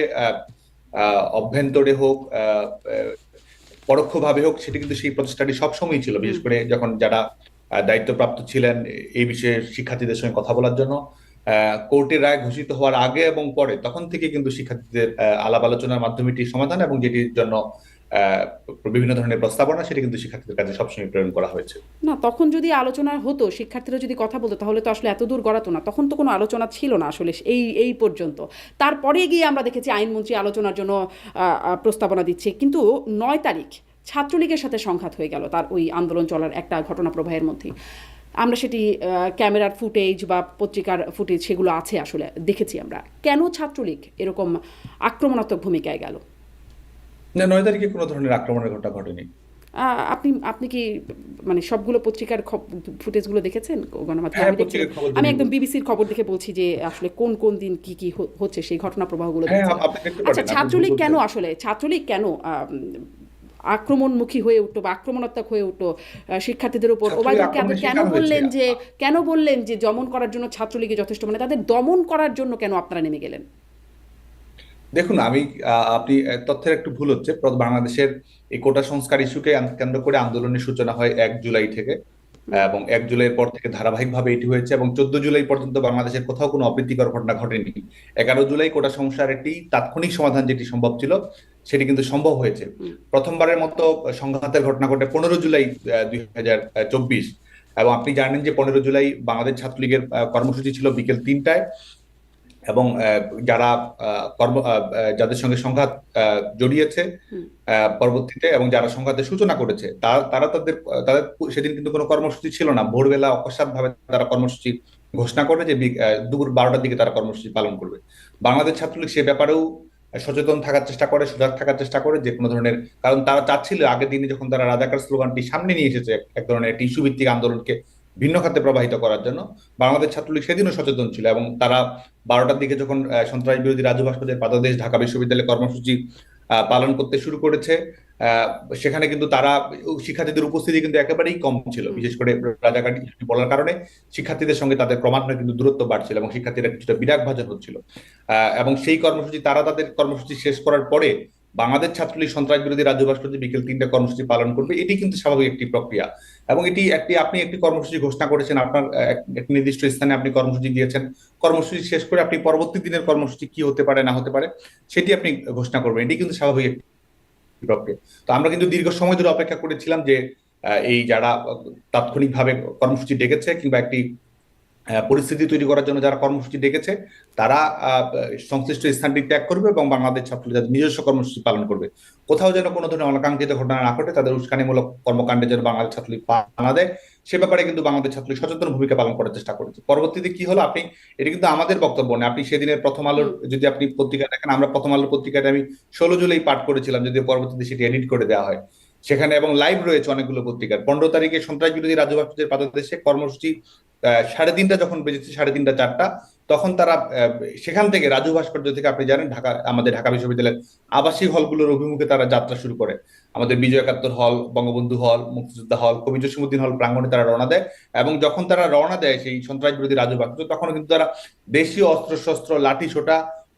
[SPEAKER 1] অভ্যন্তরে হোক, পরোক্ষভাবে হোক, সেটি কিন্তু সেই প্রচেষ্টাটি সবসময় ছিল।
[SPEAKER 2] হুম।
[SPEAKER 1] বিশেষ করে যখন যারা দায়িত্বপ্রাপ্ত ছিলেন এই বিষয়ে শিক্ষার্থীদের সঙ্গে কথা বলার জন্য, কোর্টের রায় ঘোষিত হওয়ার আগে এবং পরে, তখন থেকে কিন্তু শিক্ষার্থীদের আলাপ আলোচনার মাধ্যমে এটির সমাধান এবং যেটির জন্য আহ, বিভিন্ন ধরনের প্রস্তাবনা, সেটি কিন্তু শিক্ষার্থীদের কাছে সবসময় প্রেরণ করা হয়েছে।
[SPEAKER 2] না, তখন যদি আলোচনা হতো, শিক্ষার্থীরা যদি কথা বলতো, তাহলে তো আসলে এত দূর গড়াতো না। তখন তো কোনো আলোচনা ছিল না আসলে এই এই পর্যন্ত। তারপরে গিয়ে আমরা দেখেছি আইনমন্ত্রী আলোচনার জন্য প্রস্তাবনা দিচ্ছে, কিন্তু 9 তারিখ ছাত্রলীগের সাথে সংঘাত হয়ে গেল তার ওই আন্দোলন চলার একটা ঘটনা প্রবাহের মধ্যে। আমরা সেটি ক্যামেরার ফুটেজ বা পত্রিকার ফুটেজ সেগুলো আছে, আসলে দেখেছি আমরা কেন ছাত্রলীগ এরকম আক্রমণাত্মক ভূমিকায় গেল।
[SPEAKER 1] না, 9 তারিখে কোনো ধরনের আক্রমণের ঘটনা ঘটেনি।
[SPEAKER 2] আপনি আপনি কি মানে সবগুলো পত্রিকার ফুটেজগুলো দেখেছেন গণমাধ্যমে?
[SPEAKER 1] হ্যাঁ,
[SPEAKER 2] আমি দেখছিলাম,
[SPEAKER 1] পত্রিকার খবর
[SPEAKER 2] আমি
[SPEAKER 1] দেখে
[SPEAKER 2] একদম
[SPEAKER 1] বলছি।
[SPEAKER 2] বিবিসির খবর দেখে বলছি যে আসলে কোন কোন দিন কি কি হচ্ছে সেই ঘটনা প্রবাহগুলো
[SPEAKER 1] হ্যাঁ,
[SPEAKER 2] দেখছিলাম।
[SPEAKER 1] আপনি দেখতে
[SPEAKER 2] আচ্ছা,
[SPEAKER 1] পারেন, আপনি ভুল
[SPEAKER 2] ছাত্রলীগ কেন
[SPEAKER 1] বলছেন।
[SPEAKER 2] আসলে ছাত্রলীগ কেন আক্রমণমুখী হয়ে উঠলো বা আক্রমণাত্মক হয়ে উঠলো শিক্ষার্থীদের উপর?
[SPEAKER 1] ছাত্রলীগ
[SPEAKER 2] ওবায়দুল কাদের
[SPEAKER 1] আক্রমণের
[SPEAKER 2] কেন
[SPEAKER 1] শিকার হয়েছে।
[SPEAKER 2] বললেন যে দমন করার জন্য ছাত্রলীগে যথেষ্ট, মানে তাদের দমন করার জন্য কেন আপনারা নেমে গেলেন?
[SPEAKER 1] দেখুন, আপনি তথ্যের একটু ভুল হচ্ছে। বাংলাদেশের এই কোটা সংস্কার ইস্যুকে কেন্দ্র করে আন্দোলনের সূচনা হয় 1 জুলাই থেকে,
[SPEAKER 2] হুম।
[SPEAKER 1] এবং 1 জুলাইয়ের পর থেকে ধারাবাহিকভাবে এটি হয়েছে এবং 14 জুলাই পর্যন্ত বাংলাদেশের কোথাও কোনো অপ্রীতিকর ঘটনা ঘটেনি। 11 জুলাই কোটা সমস্যার একটি তাৎক্ষণিক সমাধান যেটি সম্ভব ছিল, সেটি কিন্তু সম্ভব হয়েছে।
[SPEAKER 2] হুম।
[SPEAKER 1] প্রথমবারের মতো সংঘাতের ঘটনা ঘটে 15 জুলাই 2024। এবং আপনি জানেন যে 15 জুলাই বাংলাদেশ ছাত্রলীগের কর্মসূচি ছিল বিকেল 3টায়, এবং যারা যাদের সঙ্গে সংঘাত জড়িয়েছে
[SPEAKER 2] হুম।
[SPEAKER 1] পরবর্তীতে, এবং যারা সংঘাতের সূচনা করেছে, তারা তাদের তাদের সেদিন কিন্তু কোনো কর্মসূচি ছিল না। ভোরবেলা অকস্মাৎ ভাবে তারা কর্মসূচি ঘোষণা করে যে দুপুর 12টার দিকে তারা কর্মসূচি পালন করবে। বাংলাদেশ ছাত্রলীগ সে ব্যাপারেও সচেতন থাকার চেষ্টা করে, সজাগ থাকার চেষ্টা করে যে কোনো ধরনের, কারণ তারা চাচ্ছিল আগের দিনে যখন তারা রাজাকার স্লোগানটি সামনে নিয়ে এসেছে এক ধরনের একটি ইস্যু ভিত্তিক আন্দোলনকে ভিন্ন খাতে প্রবাহিত করার জন্য, বাংলাদেশ ছাত্রলীগ সেদিনও সচেতন ছিল। এবং তারা 12টার দিকে যখন সন্ত্রাস বিরোধী রাজু ভাস্কর্যের পাদদেশ ঢাকা বিশ্ববিদ্যালয়ে কর্মসূচি পালন করতে শুরু করেছে। আহ, সেখানে কিন্তু তারা শিক্ষার্থীদের উপস্থিতি কিন্তু একেবারেই কম ছিল,
[SPEAKER 2] হুম।
[SPEAKER 1] বিশেষ করে রাজাকারী বলার কারণে শিক্ষার্থীদের সঙ্গে তাদের ক্রমান্বয়ে কিন্তু দূরত্ব বাড়ছিল এবং শিক্ষার্থীরা কিছুটা বিরাগ ভাজন হচ্ছিল। এবং সেই কর্মসূচি তারা তাদের কর্মসূচি শেষ করার পরে বাংলাদেশ ছাত্রলীগ সন্ত্রাস বিরোধী রাজ্য ভাস্কর্যে বিকেল 3টা কর্মসূচি পালন করবে, এটি কিন্তু স্বাভাবিক একটি প্রক্রিয়া। এবং এটি আপনি একটি কর্মসূচি ঘোষণা করেছেন, আপনার একটি নির্দিষ্ট স্থানে আপনি কর্মসূচি দিয়েছেন, কর্মসূচি শেষ করে আপনি পরবর্তী দিনের কর্মসূচি কি হতে পারে না হতে পারে সেটি আপনি ঘোষণা করবেন, এটি কিন্তু স্বাভাবিক একটি প্রক্রিয়া। তো আমরা কিন্তু দীর্ঘ সময় ধরে অপেক্ষা করেছিলাম যে এই যারা তাৎক্ষণিকভাবে কর্মসূচি ডেকেছে কিংবা একটি পরিস্থিতি তৈরি করার জন্য যারা কর্মসূচি ডেকেছে তারা সংশ্লিষ্ট স্থানটি ত্যাগ করবে এবং বাংলাদেশ ছাত্রলীগ তাদের নিজস্ব কর্মসূচি পালন করবে। কোথাও যেন কোনো ধরনের অনাকাঙ্ক্ষিত ঘটনা না ঘটে, তাদের উস্কানিমূলক কর্মকাণ্ডে যেন বাংলাদেশ ছাত্রলীগ পা না দেয়, সে ব্যাপারে কিন্তু বাংলাদেশ ছাত্রলীগ সচেতন ভূমিকা পালন করার চেষ্টা করেছে। পরবর্তীতে কি হলো, আপনি এটি কিন্তু আমাদের বক্তব্য না, আপনি সেদিনের প্রথম আলোর
[SPEAKER 2] হুম।
[SPEAKER 1] যদি আপনি পত্রিকা দেখেন, আমরা প্রথম আলোর পত্রিকাটা আমি 16 জুলাই পাঠ করেছিলাম, যদিও পরবর্তীতে সেটি এডিট করে দেওয়া হয় সেখানে, এবং লাইভ রয়েছে অনেকগুলো পত্রিকার। 15 তারিখে সন্ত্রাস বিরোধী রাজ্য ভাস্কর্যের পাদদেশে কর্মসূচি 3:30 যখন বেজেছে, 3:30 4টা, তখন তারা সেখান থেকে রাজু ভাস্কর্য থেকে, আপনি জানেন ঢাকা, আমাদের ঢাকা বিশ্ববিদ্যালয়ের আবাসিক হলগুলোর অভিমুখে তারা যাত্রা শুরু করে। আমাদের বিজয় একাত্তর হল, বঙ্গবন্ধু হল, মুক্তিযোদ্ধা হল, কবি জসিমউদ্দিন হল প্রাঙ্গণে তারা রওনা দেয়। এবং যখন তারা রওনা দেয় সেই সন্ত্রাস বিরোধী রাজু ভাস্কর্য, তখন কিন্তু তারা দেশীয় অস্ত্র শস্ত্র, লাঠি ছোটা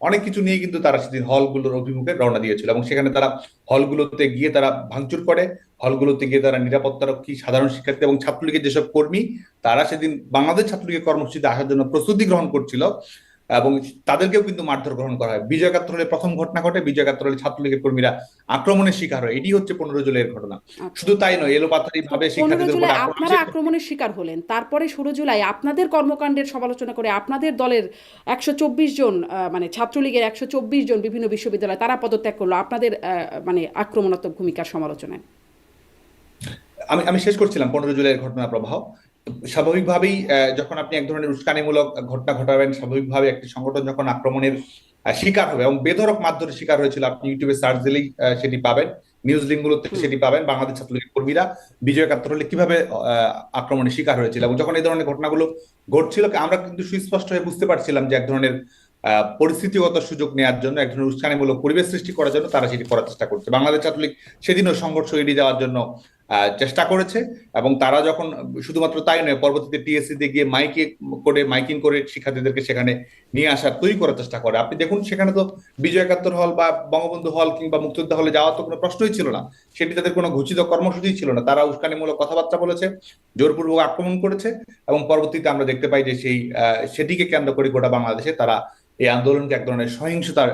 [SPEAKER 1] অনেক কিছু নিয়ে কিন্তু তারা সেদিন হলগুলোর অভিমুখে রওনা দিয়েছিল। এবং সেখানে তারা হলগুলোতে গিয়ে তারা ভাঙচুর করে, হলগুলোতে গিয়ে তারা নিরাপত্তারক্ষী, সাধারণ শিক্ষার্থী এবং ছাত্রলীগের যেসব কর্মী তারা সেদিন বাংলাদেশ ছাত্রলীগের কর্মসূচিতে আসার জন্য প্রস্তুতি গ্রহণ করছিল, এবং তাদেরকেও কিন্তু মারধর গ্রহণ করা হয়। বিজয় একাত্তর হলে প্রথম ঘটনা ঘটে, বিজয় একাত্তর হলে ছাত্রলীগের কর্মীরা আক্রমণের শিকার হয়, এটি হচ্ছে 15 জুলাইয়ের ঘটনা।
[SPEAKER 2] আচ্ছা।
[SPEAKER 1] শুধু তাই নয়, এলোপাথারি
[SPEAKER 2] তো
[SPEAKER 1] ভাবে
[SPEAKER 2] পনেরো
[SPEAKER 1] শিক্ষার্থীদের উপর
[SPEAKER 2] জুলাই
[SPEAKER 1] আক্রমণ
[SPEAKER 2] আপনারা আক্রমণের শিকার হলেন, তারপরে 16 জুলাই আপনাদের কর্মকাণ্ডের সমালোচনা করে আপনাদের দলের 124 জন মানে ছাত্রলীগের 124 জন বিভিন্ন বিশ্ববিদ্যালয় তারা পদত্যাগ করলো আপনাদের মানে আক্রমণাত্মক ভূমিকার সমালোচনায়।
[SPEAKER 1] আমি আমি শেষ করছিলাম 15 জুলাইয়ের ঘটনা প্রবাহ। স্বাভাবিকভাবেই যখন আপনি এক ধরনের উস্কানিমূলক ঘটনা ঘটাবেন, স্বাভাবিকভাবে একটি সংগঠন যখন আক্রমণের শিকার হবে, এবং বেধড়ক মারধরের শিকার হয়েছিল, আপনি ইউটিউবে সার্চ দিলেই সেটি পাবেন, নিউজ লিঙ্কগুলোতে
[SPEAKER 2] হুম।
[SPEAKER 1] সেটি পাবেন, বাংলাদেশ ছাত্রলীগের কর্মীরা বিজয় একাত্তর হলে কিভাবে আক্রমণের শিকার হয়েছিল। এবং যখন এই ধরনের ঘটনাগুলো ঘটছিল, আমরা কিন্তু সুস্পষ্ট হয়ে বুঝতে পারছিলাম যে এক ধরনের পরিস্থিতিগত সুযোগ নেওয়ার জন্য, এক ধরনের উস্কানিমূলক পরিবেশ সৃষ্টি করার জন্য তারা সেটি করার চেষ্টা করছে। বাংলাদেশ ছাত্রলীগ সেদিনও সংঘর্ষ এড়িয়ে যাওয়ার জন্য চেষ্টা করেছে। এবং তারা যখন, শুধুমাত্র তাই নয়, পরবর্তীতে টিএসসি তে গিয়ে মাইকিং করে শিক্ষার্থীদেরকে সেখানে নিয়ে আসার, তৈরি করার চেষ্টা করে। আপনি দেখুন সেখানে তো বিজয় একাত্তর হল বা বঙ্গবন্ধু হল কিংবা মুক্তিযোদ্ধা হলে যাওয়ার তো কোনো প্রশ্নই ছিল না, সেটি তাদের কোনো ঘোষিত কর্মসূচি ছিল না। তারা উস্কানিমূলক কথাবার্তা বলেছে, জোরপূর্বক আক্রমণ করেছে, এবং পরবর্তীতে আমরা দেখতে পাই যে সেটিকে কেন্দ্র করে গোটা বাংলাদেশে তারা এই আন্দোলনকে এক ধরনের সহিংসতার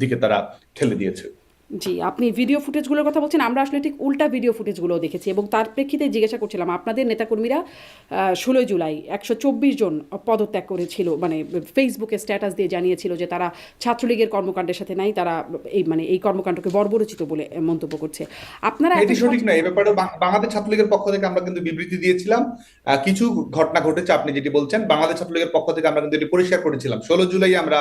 [SPEAKER 1] দিকে তারা ঠেলে দিয়েছে।
[SPEAKER 2] জি, আপনি ভিডিও ফুটেজগুলোর কথা বলছেন, আমরা আসলে ঠিক উল্টা ভিডিও ফুটেজগুলোও দেখেছি এবং তার প্রেক্ষিতে জিজ্ঞাসা করছিলাম আপনাদের নেতাকর্মীরা 16 জুলাই 124 জন পদত্যাগ করেছিল, মানে ফেসবুকে স্ট্যাটাস দিয়ে জানিয়েছিল যে তারা ছাত্রলীগের কর্মকাণ্ডের সাথে নাই, তারা এই কর্মকাণ্ডকে বর্বরচিত বলে মন্তব্য করছে। আপনারা
[SPEAKER 1] এটি
[SPEAKER 2] এখন
[SPEAKER 1] সঠিক নয়, এই ব্যাপারে বাংলাদেশ ছাত্রলীগের পক্ষ থেকে আমরা কিন্তু বিবৃতি দিয়েছিলাম। কিছু ঘটনা ঘটেছে আপনি যেটি বলছেন, বাংলাদেশ ছাত্রলীগের পক্ষ থেকে আমরা কিন্তু এটি পরিষ্কার করেছিলাম, 16 জুলাই আমরা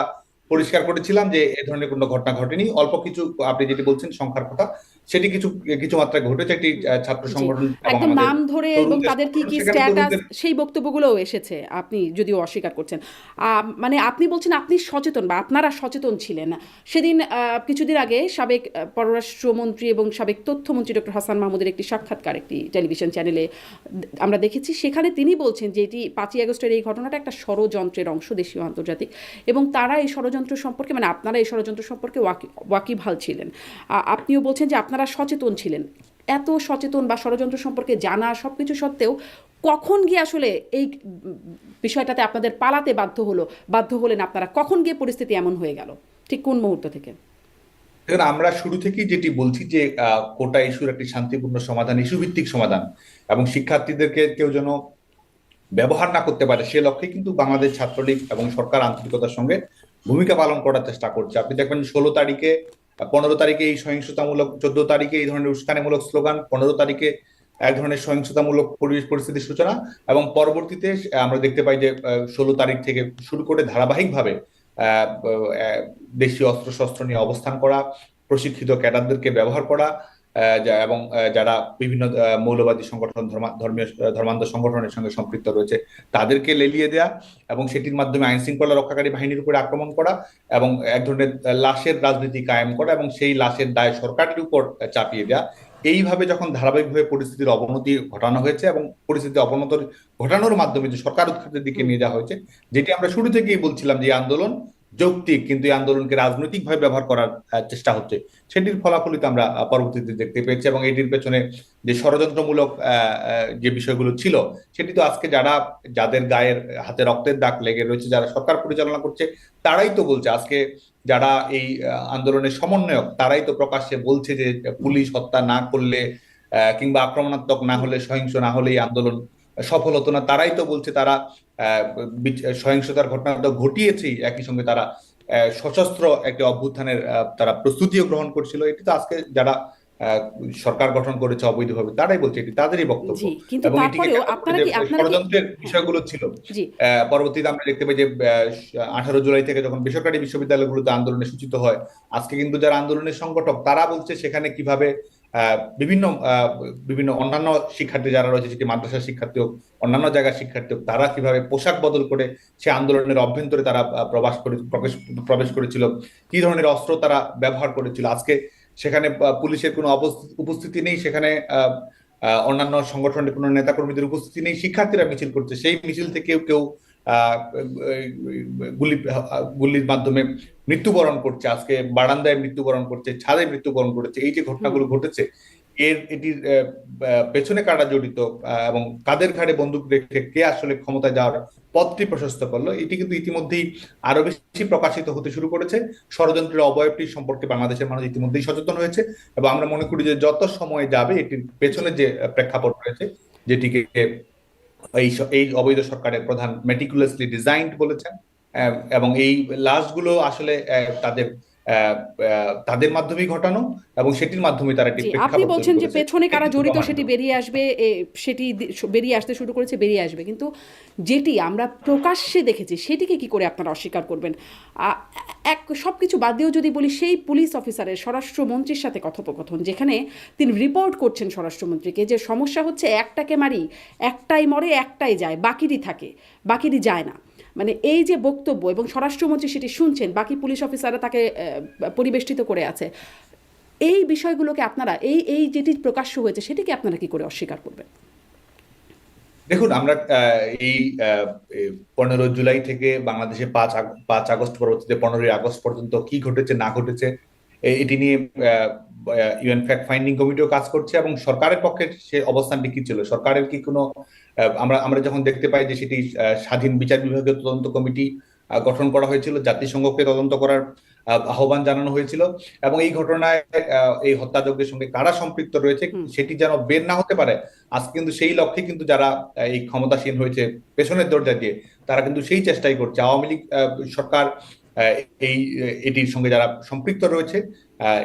[SPEAKER 1] পরিষ্কার করেছিলাম যে এ ধরনের কোনো ঘটনা ঘটেনি। অল্প কিছু, আপনি যেটি বলছেন সংখ্যার কথা, সেটি কিছু কিছু মাত্রায় ঘটেছে। একটি ছাত্র
[SPEAKER 2] জি,
[SPEAKER 1] সংগঠন এবং
[SPEAKER 2] একদম
[SPEAKER 1] আমাদের
[SPEAKER 2] নাম ধরে এবং
[SPEAKER 1] তরুণদের
[SPEAKER 2] তাদের কি
[SPEAKER 1] সংগঠন,
[SPEAKER 2] কি
[SPEAKER 1] সেখানে
[SPEAKER 2] স্ট্যাটাস
[SPEAKER 1] তরুণদের।
[SPEAKER 2] সেই বক্তব্যগুলোও এসেছে, আপনি যদিও অস্বীকার করছেন। মানে আপনি বলছেন আপনি সচেতন বা আপনারা সচেতন ছিলেন সেদিন। কিছুদিন আগে সাবেক পররাষ্ট্রমন্ত্রী এবং সাবেক তথ্যমন্ত্রী ডক্টর হাসান মাহমুদের একটি সাক্ষাৎকার একটি টেলিভিশন চ্যানেলে আমরা দেখেছি, সেখানে তিনি বলছেন যে এটি 5ই আগস্টের এই ঘটনাটা একটা ষড়যন্ত্রের অংশ, দেশীয় আন্তর্জাতিক, এবং তারা এই ষড়যন্ত্র সম্পর্কে, মানে আপনারা এই ষড়যন্ত্র সম্পর্কে ওয়াকিবহাল ছিলেন। আপনিও বলছেন যে আপনারা সচেতন ছিলেন। এত সচেতন বা ষড়যন্ত্র সম্পর্কে জানা সবকিছু সত্ত্বেও কখন গিয়ে আসলে এই বিষয়টাতে আপনাদের পালাতে বাধ্য হলেন আপনারা, কখন গিয়ে পরিস্থিতি এমন হয়ে গেল, ঠিক কোন মুহূর্ত থেকে?
[SPEAKER 1] দেখুন, আমরা শুরু থেকেই যেটি বলছি যে কোটা ইস্যুর একটি শান্তিপূর্ণ সমাধান, ইস্যু ভিত্তিক সমাধান, এবং শিক্ষার্থীদেরকে কেউ যেন ব্যবহার না করতে পারে সে লক্ষ্যে কিন্তু বাংলাদেশ ছাত্রলীগ এবং সরকার আন্তরিকতার সঙ্গে ভূমিকা পালন করার চেষ্টা করছে। আপনি দেখবেন 16 তারিখে, 15 তারিখে এই সহিংসতামূলক, 14 তারিখে এই ধরনের উস্কানিমূলক স্লোগান, 15 তারিখে এক ধরনের সহিংসতামূলক পরিবেশ পরিস্থিতির সূচনা, এবং পরবর্তীতে আমরা দেখতে পাই যে 16 তারিখ থেকে শুরু করে ধারাবাহিকভাবে আহ, আহ, দেশীয় অস্ত্রশস্ত্র নিয়ে অবস্থান করা, প্রশিক্ষিত ক্যাডারদেরকে ব্যবহার করা, এবং যারা বিভিন্ন মৌলবাদী সংগঠন, ধর্মীয় ধর্মান্ধ সংগঠনের সঙ্গে সম্পৃক্ত রয়েছে তাদেরকে লেলিয়ে দেয়া এবং সেটির মাধ্যমে আইন শৃঙ্খলা রক্ষাকারী বাহিনীর উপরে আক্রমণ করা এবং এক ধরনের লাশের রাজনীতি কায়েম করা এবং সেই লাশের দায় সরকারের উপর চাপিয়ে দেয়া। এইভাবে যখন ধারাবাহিকভাবে পরিস্থিতির অবনতি ঘটানো হয়েছে এবং পরিস্থিতি অবনতি ঘটানোর মাধ্যমে যে সরকার উৎখাতের দিকে
[SPEAKER 2] হুম।
[SPEAKER 1] নিয়ে যাওয়া হয়েছে, যেটি আমরা শুরু থেকেই বলছিলাম যে এই আন্দোলন যৌক্তিক, কিন্তু এই আন্দোলনকে রাজনৈতিকভাবে ব্যবহার করার চেষ্টা হচ্ছে, সেটির ফলাফলিত আমরা পরবর্তীতে দেখতে পেয়েছি। এবং এটির পেছনে যে ষড়যন্ত্রমূলক যে বিষয়গুলো ছিল, সেটি তো আজকে যাদের গায়ের হাতে রক্তের দাগ লেগে রয়েছে, যারা সরকার পরিচালনা করছে, তারাই তো বলছে। আজকে যারা এই আন্দোলনের সমন্বয়ক, তারাই তো প্রকাশ্যে বলছে যে পুলিশ হত্যা না করলে কিংবা আক্রমণাত্মক না হলে, সহিংস না হলে এই আন্দোলন সফল হতো না। তারাই তো বলছে তারা সহিংসতার ঘটনা তো ঘটিয়েছেই, একই সঙ্গে তারা সশস্ত্র একটি অভ্যুত্থানের তারা প্রস্তুতিও গ্রহণ করছিল। এটি তো আজকে যারা আহ, সরকার গঠন করেছে অবৈধভাবে, তারাই বলছে, এটি তাদেরই বক্তব্য।
[SPEAKER 2] জি, কিন্তু
[SPEAKER 1] এবং এটিকে
[SPEAKER 2] তারপরেও
[SPEAKER 1] কেন্দ্র করে যে
[SPEAKER 2] আপনারা কি
[SPEAKER 1] ষড়যন্ত্রের
[SPEAKER 2] হ্যাঁ,
[SPEAKER 1] বিষয়গুলো ছিল,
[SPEAKER 2] জি,
[SPEAKER 1] পরবর্তীতে আমরা দেখতে পাই যে 18 জুলাই থেকে যখন বেসরকারি বিশ্ববিদ্যালয়গুলোতে আন্দোলনে সূচিত হয়, আজকে কিন্তু যারা আন্দোলনের সংগঠক তারা বলছে সেখানে কিভাবে আহ, বিভিন্ন বিভিন্ন অন্যান্য শিক্ষার্থী যারা রয়েছে, সেটি মাদ্রাসার শিক্ষার্থী হোক, অন্যান্য জায়গার শিক্ষার্থী হোক, তারা কিভাবে পোশাক বদল করে সে আন্দোলনের অভ্যন্তরে তারা প্রবেশ করেছিল, কি ধরনের অস্ত্র তারা ব্যবহার করেছিল। আজকে সেখানে পুলিশের কোনো উপস্থিতি নেই, সেখানে অন্যান্য সংগঠনের কোনো নেতাকর্মীদের উপস্থিতি নেই, শিক্ষার্থীরা মিছিল করছে, সেই মিছিল থেকে কেউ কেউ আহ, গুলি গুলির মাধ্যমে মৃত্যুবরণ করছে, আজকে বারান্দায় মৃত্যুবরণ করছে, ছাদে মৃত্যুবরণ করেছে। এই যে
[SPEAKER 2] হুম।
[SPEAKER 1] ঘটনাগুলো ঘটেছে, এটির পেছনে কারা জড়িত এবং কাদের ঘাড়ে বন্দুক রেখে কে আসলে ক্ষমতায় যাওয়ার পথটি প্রশস্ত করলো, এটি কিন্তু ইতিমধ্যেই আরো বেশি প্রকাশিত হতে শুরু করেছে। ষড়যন্ত্রের অবয়বটি সম্পর্কে বাংলাদেশের মানুষ ইতিমধ্যেই সচেতন হয়েছে এবং আমরা মনে করি যে যত সময় যাবে এটির
[SPEAKER 2] জি।
[SPEAKER 1] পেছনে যে প্রেক্ষাপট রয়েছে, যেটিকে এই অবৈধ সরকারের প্রধান মেটিকুলাসলি ডিজাইনড বলেছেন, এবং এই লাশগুলো আসলে তাদের মাধ্যমেই ঘটানো এবং সেটির মাধ্যমে তারা একটি
[SPEAKER 2] জি, আপনি
[SPEAKER 1] প্রেক্ষাপট তৈরি
[SPEAKER 2] বলছেন যে
[SPEAKER 1] করেছে,
[SPEAKER 2] পেছনে কারা
[SPEAKER 1] এটি
[SPEAKER 2] জড়িত সেটি
[SPEAKER 1] প্রমাণিত।
[SPEAKER 2] বেরিয়ে আসবে, বেরিয়ে আসতে শুরু করেছে, বেরিয়ে আসবে, কিন্তু যেটি আমরা প্রকাশ্যে দেখেছি সেটিকে কি করে আপনারা অস্বীকার করবেন? সব কিছু বাদ দিয়েও যদি বলি, সেই পুলিশ অফিসারের স্বরাষ্ট্রমন্ত্রীর সাথে কথোপকথন, যেখানে তিনি রিপোর্ট করছেন স্বরাষ্ট্রমন্ত্রীকে যে সমস্যা হচ্ছে একটাকে মারি, একটাই মরে একটাই যায়, বাকিরই থাকে, বাকিরই যায় না। মানে এই যে বক্তব্য, এবং স্বরাষ্ট্রমন্ত্রী সেটি শুনছেন, বাকি পুলিশ অফিসাররা তাকে পরিবেষ্টিত করে আছে, এই বিষয়গুলোকে আপনারা, এই যেটি প্রকাশ্য হয়েছে সেটিকে আপনারা কি করে অস্বীকার করবেন?
[SPEAKER 1] দেখুন, আমরা এই 15 জুলাই থেকে বাংলাদেশে 5 আগস্ট, পরবর্তীতে 15ই আগস্ট পর্যন্ত কি ঘটেছে না ঘটেছে, এটি নিয়ে ইউএন ফ্যাক্ট ফাইন্ডিং কমিটিও কাজ করছে এবং সরকারের পক্ষে সে অবস্থানটি কি ছিল, সরকারের কি কোনো আমরা আমরা যখন দেখতে পাই যে সেটি স্বাধীন বিচার বিভাগীয় তদন্ত কমিটি গঠন করা হয়েছিল, জাতিসংঘকে তদন্ত করার আহ্বান জানানো হয়েছিল এবং এই ঘটনায় এই হত্যাযজ্ঞের সঙ্গে কারা সম্পৃক্ত রয়েছে
[SPEAKER 2] হুম।
[SPEAKER 1] সেটি যেন বের না হতে পারে। আজ কিন্তু সেই লক্ষ্যে কিন্তু যারা এই ক্ষমতাসীন হয়েছে পেছনের দরজা দিয়ে, তারা কিন্তু সেই চেষ্টাই করছে। আওয়ামী লীগ সরকার আহ, এই এটির সঙ্গে যারা সম্পৃক্ত রয়েছে,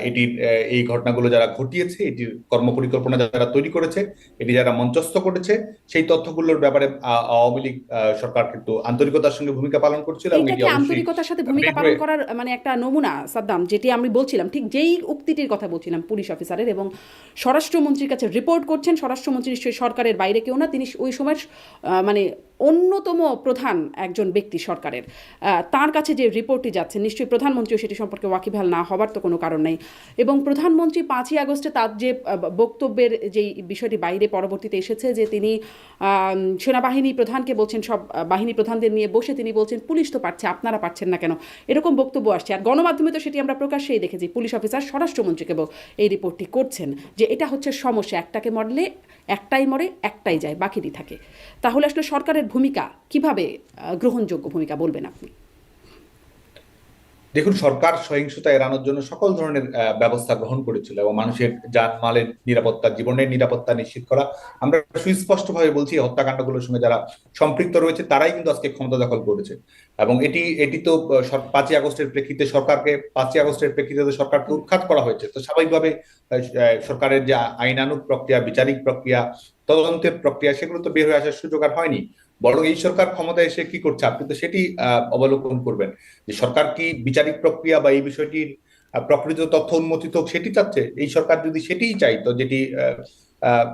[SPEAKER 1] এটির এই ঘটনাগুলো যারা ঘটিয়েছে, এটির কর্মপরিকল্পনা যারা তৈরি করেছে, এটি যারা মঞ্চস্থ করেছে, সেই তথ্যগুলোর ব্যাপারে আওয়ামী লীগ সরকার কিন্তু আন্তরিকতার সঙ্গে ভূমিকা পালন করছিল এবং
[SPEAKER 2] এইটা
[SPEAKER 1] এটি
[SPEAKER 2] কি
[SPEAKER 1] অবশ্যই
[SPEAKER 2] আন্তরিকতার সাথে ভূমিকা
[SPEAKER 1] বের
[SPEAKER 2] পালন
[SPEAKER 1] হয়ে।
[SPEAKER 2] করার মানে একটা নমুনা, সাদ্দাম? যেটি আমি বলছিলাম, ঠিক যেই উক্তিটির কথা বলছিলাম পুলিশ অফিসারের, এবং স্বরাষ্ট্রমন্ত্রীর কাছে রিপোর্ট করছেন, স্বরাষ্ট্রমন্ত্রী নিশ্চয়ই সরকারের বাইরে কেউ না, তিনি ওই সময়ের মানে অন্যতম প্রধান একজন ব্যক্তি সরকারের, তার কাছে যে রিপোর্টটি যাচ্ছে, নিশ্চয়ই প্রধানমন্ত্রীও সেটি সম্পর্কে ওয়াকিবহাল না হবার তো কোনো কারণ নেই। এবং প্রধানমন্ত্রী 5ই আগস্টে তার যে বক্তব্যের যেই বিষয়টি বাইরে পরবর্তীতে এসেছে, যে তিনি সেনাবাহিনী প্রধানকে বলছেন, সব বাহিনী প্রধানদের নিয়ে বসে তিনি বলছেন পুলিশ তো পারছে, আপনারা পারছেন না কেন, এরকম বক্তব্য আসছে। আর গণমাধ্যমে তো সেটি আমরা প্রকাশ্যেই দেখেছি, পুলিশ অফিসার স্বরাষ্ট্রমন্ত্রীকে এই রিপোর্টটি করছেন যে এটা হচ্ছে সমস্যা, একটাকে মরলে একটাই মরে একটাই যায়, বাকিরই থাকে। তাহলে আসলে সরকারের ভূমিকা কিভাবে গ্রহণযোগ্য ভূমিকা বলবেন আপনি?
[SPEAKER 1] দেখুন, সরকার সহিংসতা এড়ানোর জন্য সকল ধরনের ব্যবস্থা গ্রহণ করেছিল এবং মানুষের জানমালের নিরাপত্তা, জীবনের নিরাপত্তা নিশ্চিত করা। আমরা সুস্পষ্টভাবে বলছি, এই হত্যাকাণ্ডগুলোর সঙ্গে যারা সম্পৃক্ত রয়েছে তারাই কিন্তু আজকে ক্ষমতা দখল করেছে। এবং এটি এটি তো 5ই আগস্টের প্রেক্ষিতে সরকারকে, 5ই আগস্টের প্রেক্ষিতে তো সরকারকে উৎখাত করা হয়েছে, তো স্বাভাবিকভাবে সরকারের যে আইনানুগ প্রক্রিয়া, বিচারিক প্রক্রিয়া, তদন্তের প্রক্রিয়া, সেগুলো তো বের হয়ে আসার সুযোগ আর হয়নি। বরং এই সরকার ক্ষমতায় এসে কি করছে, আপনি তো সেটি অবলোকন করবেন যে সরকার কি বিচারিক প্রক্রিয়া বা এই বিষয়টির প্রকৃত তথ্য উন্মোচিত হোক সেটি চাচ্ছে। এই সরকার যদি সেটিই চাইতো, যেটি আহ,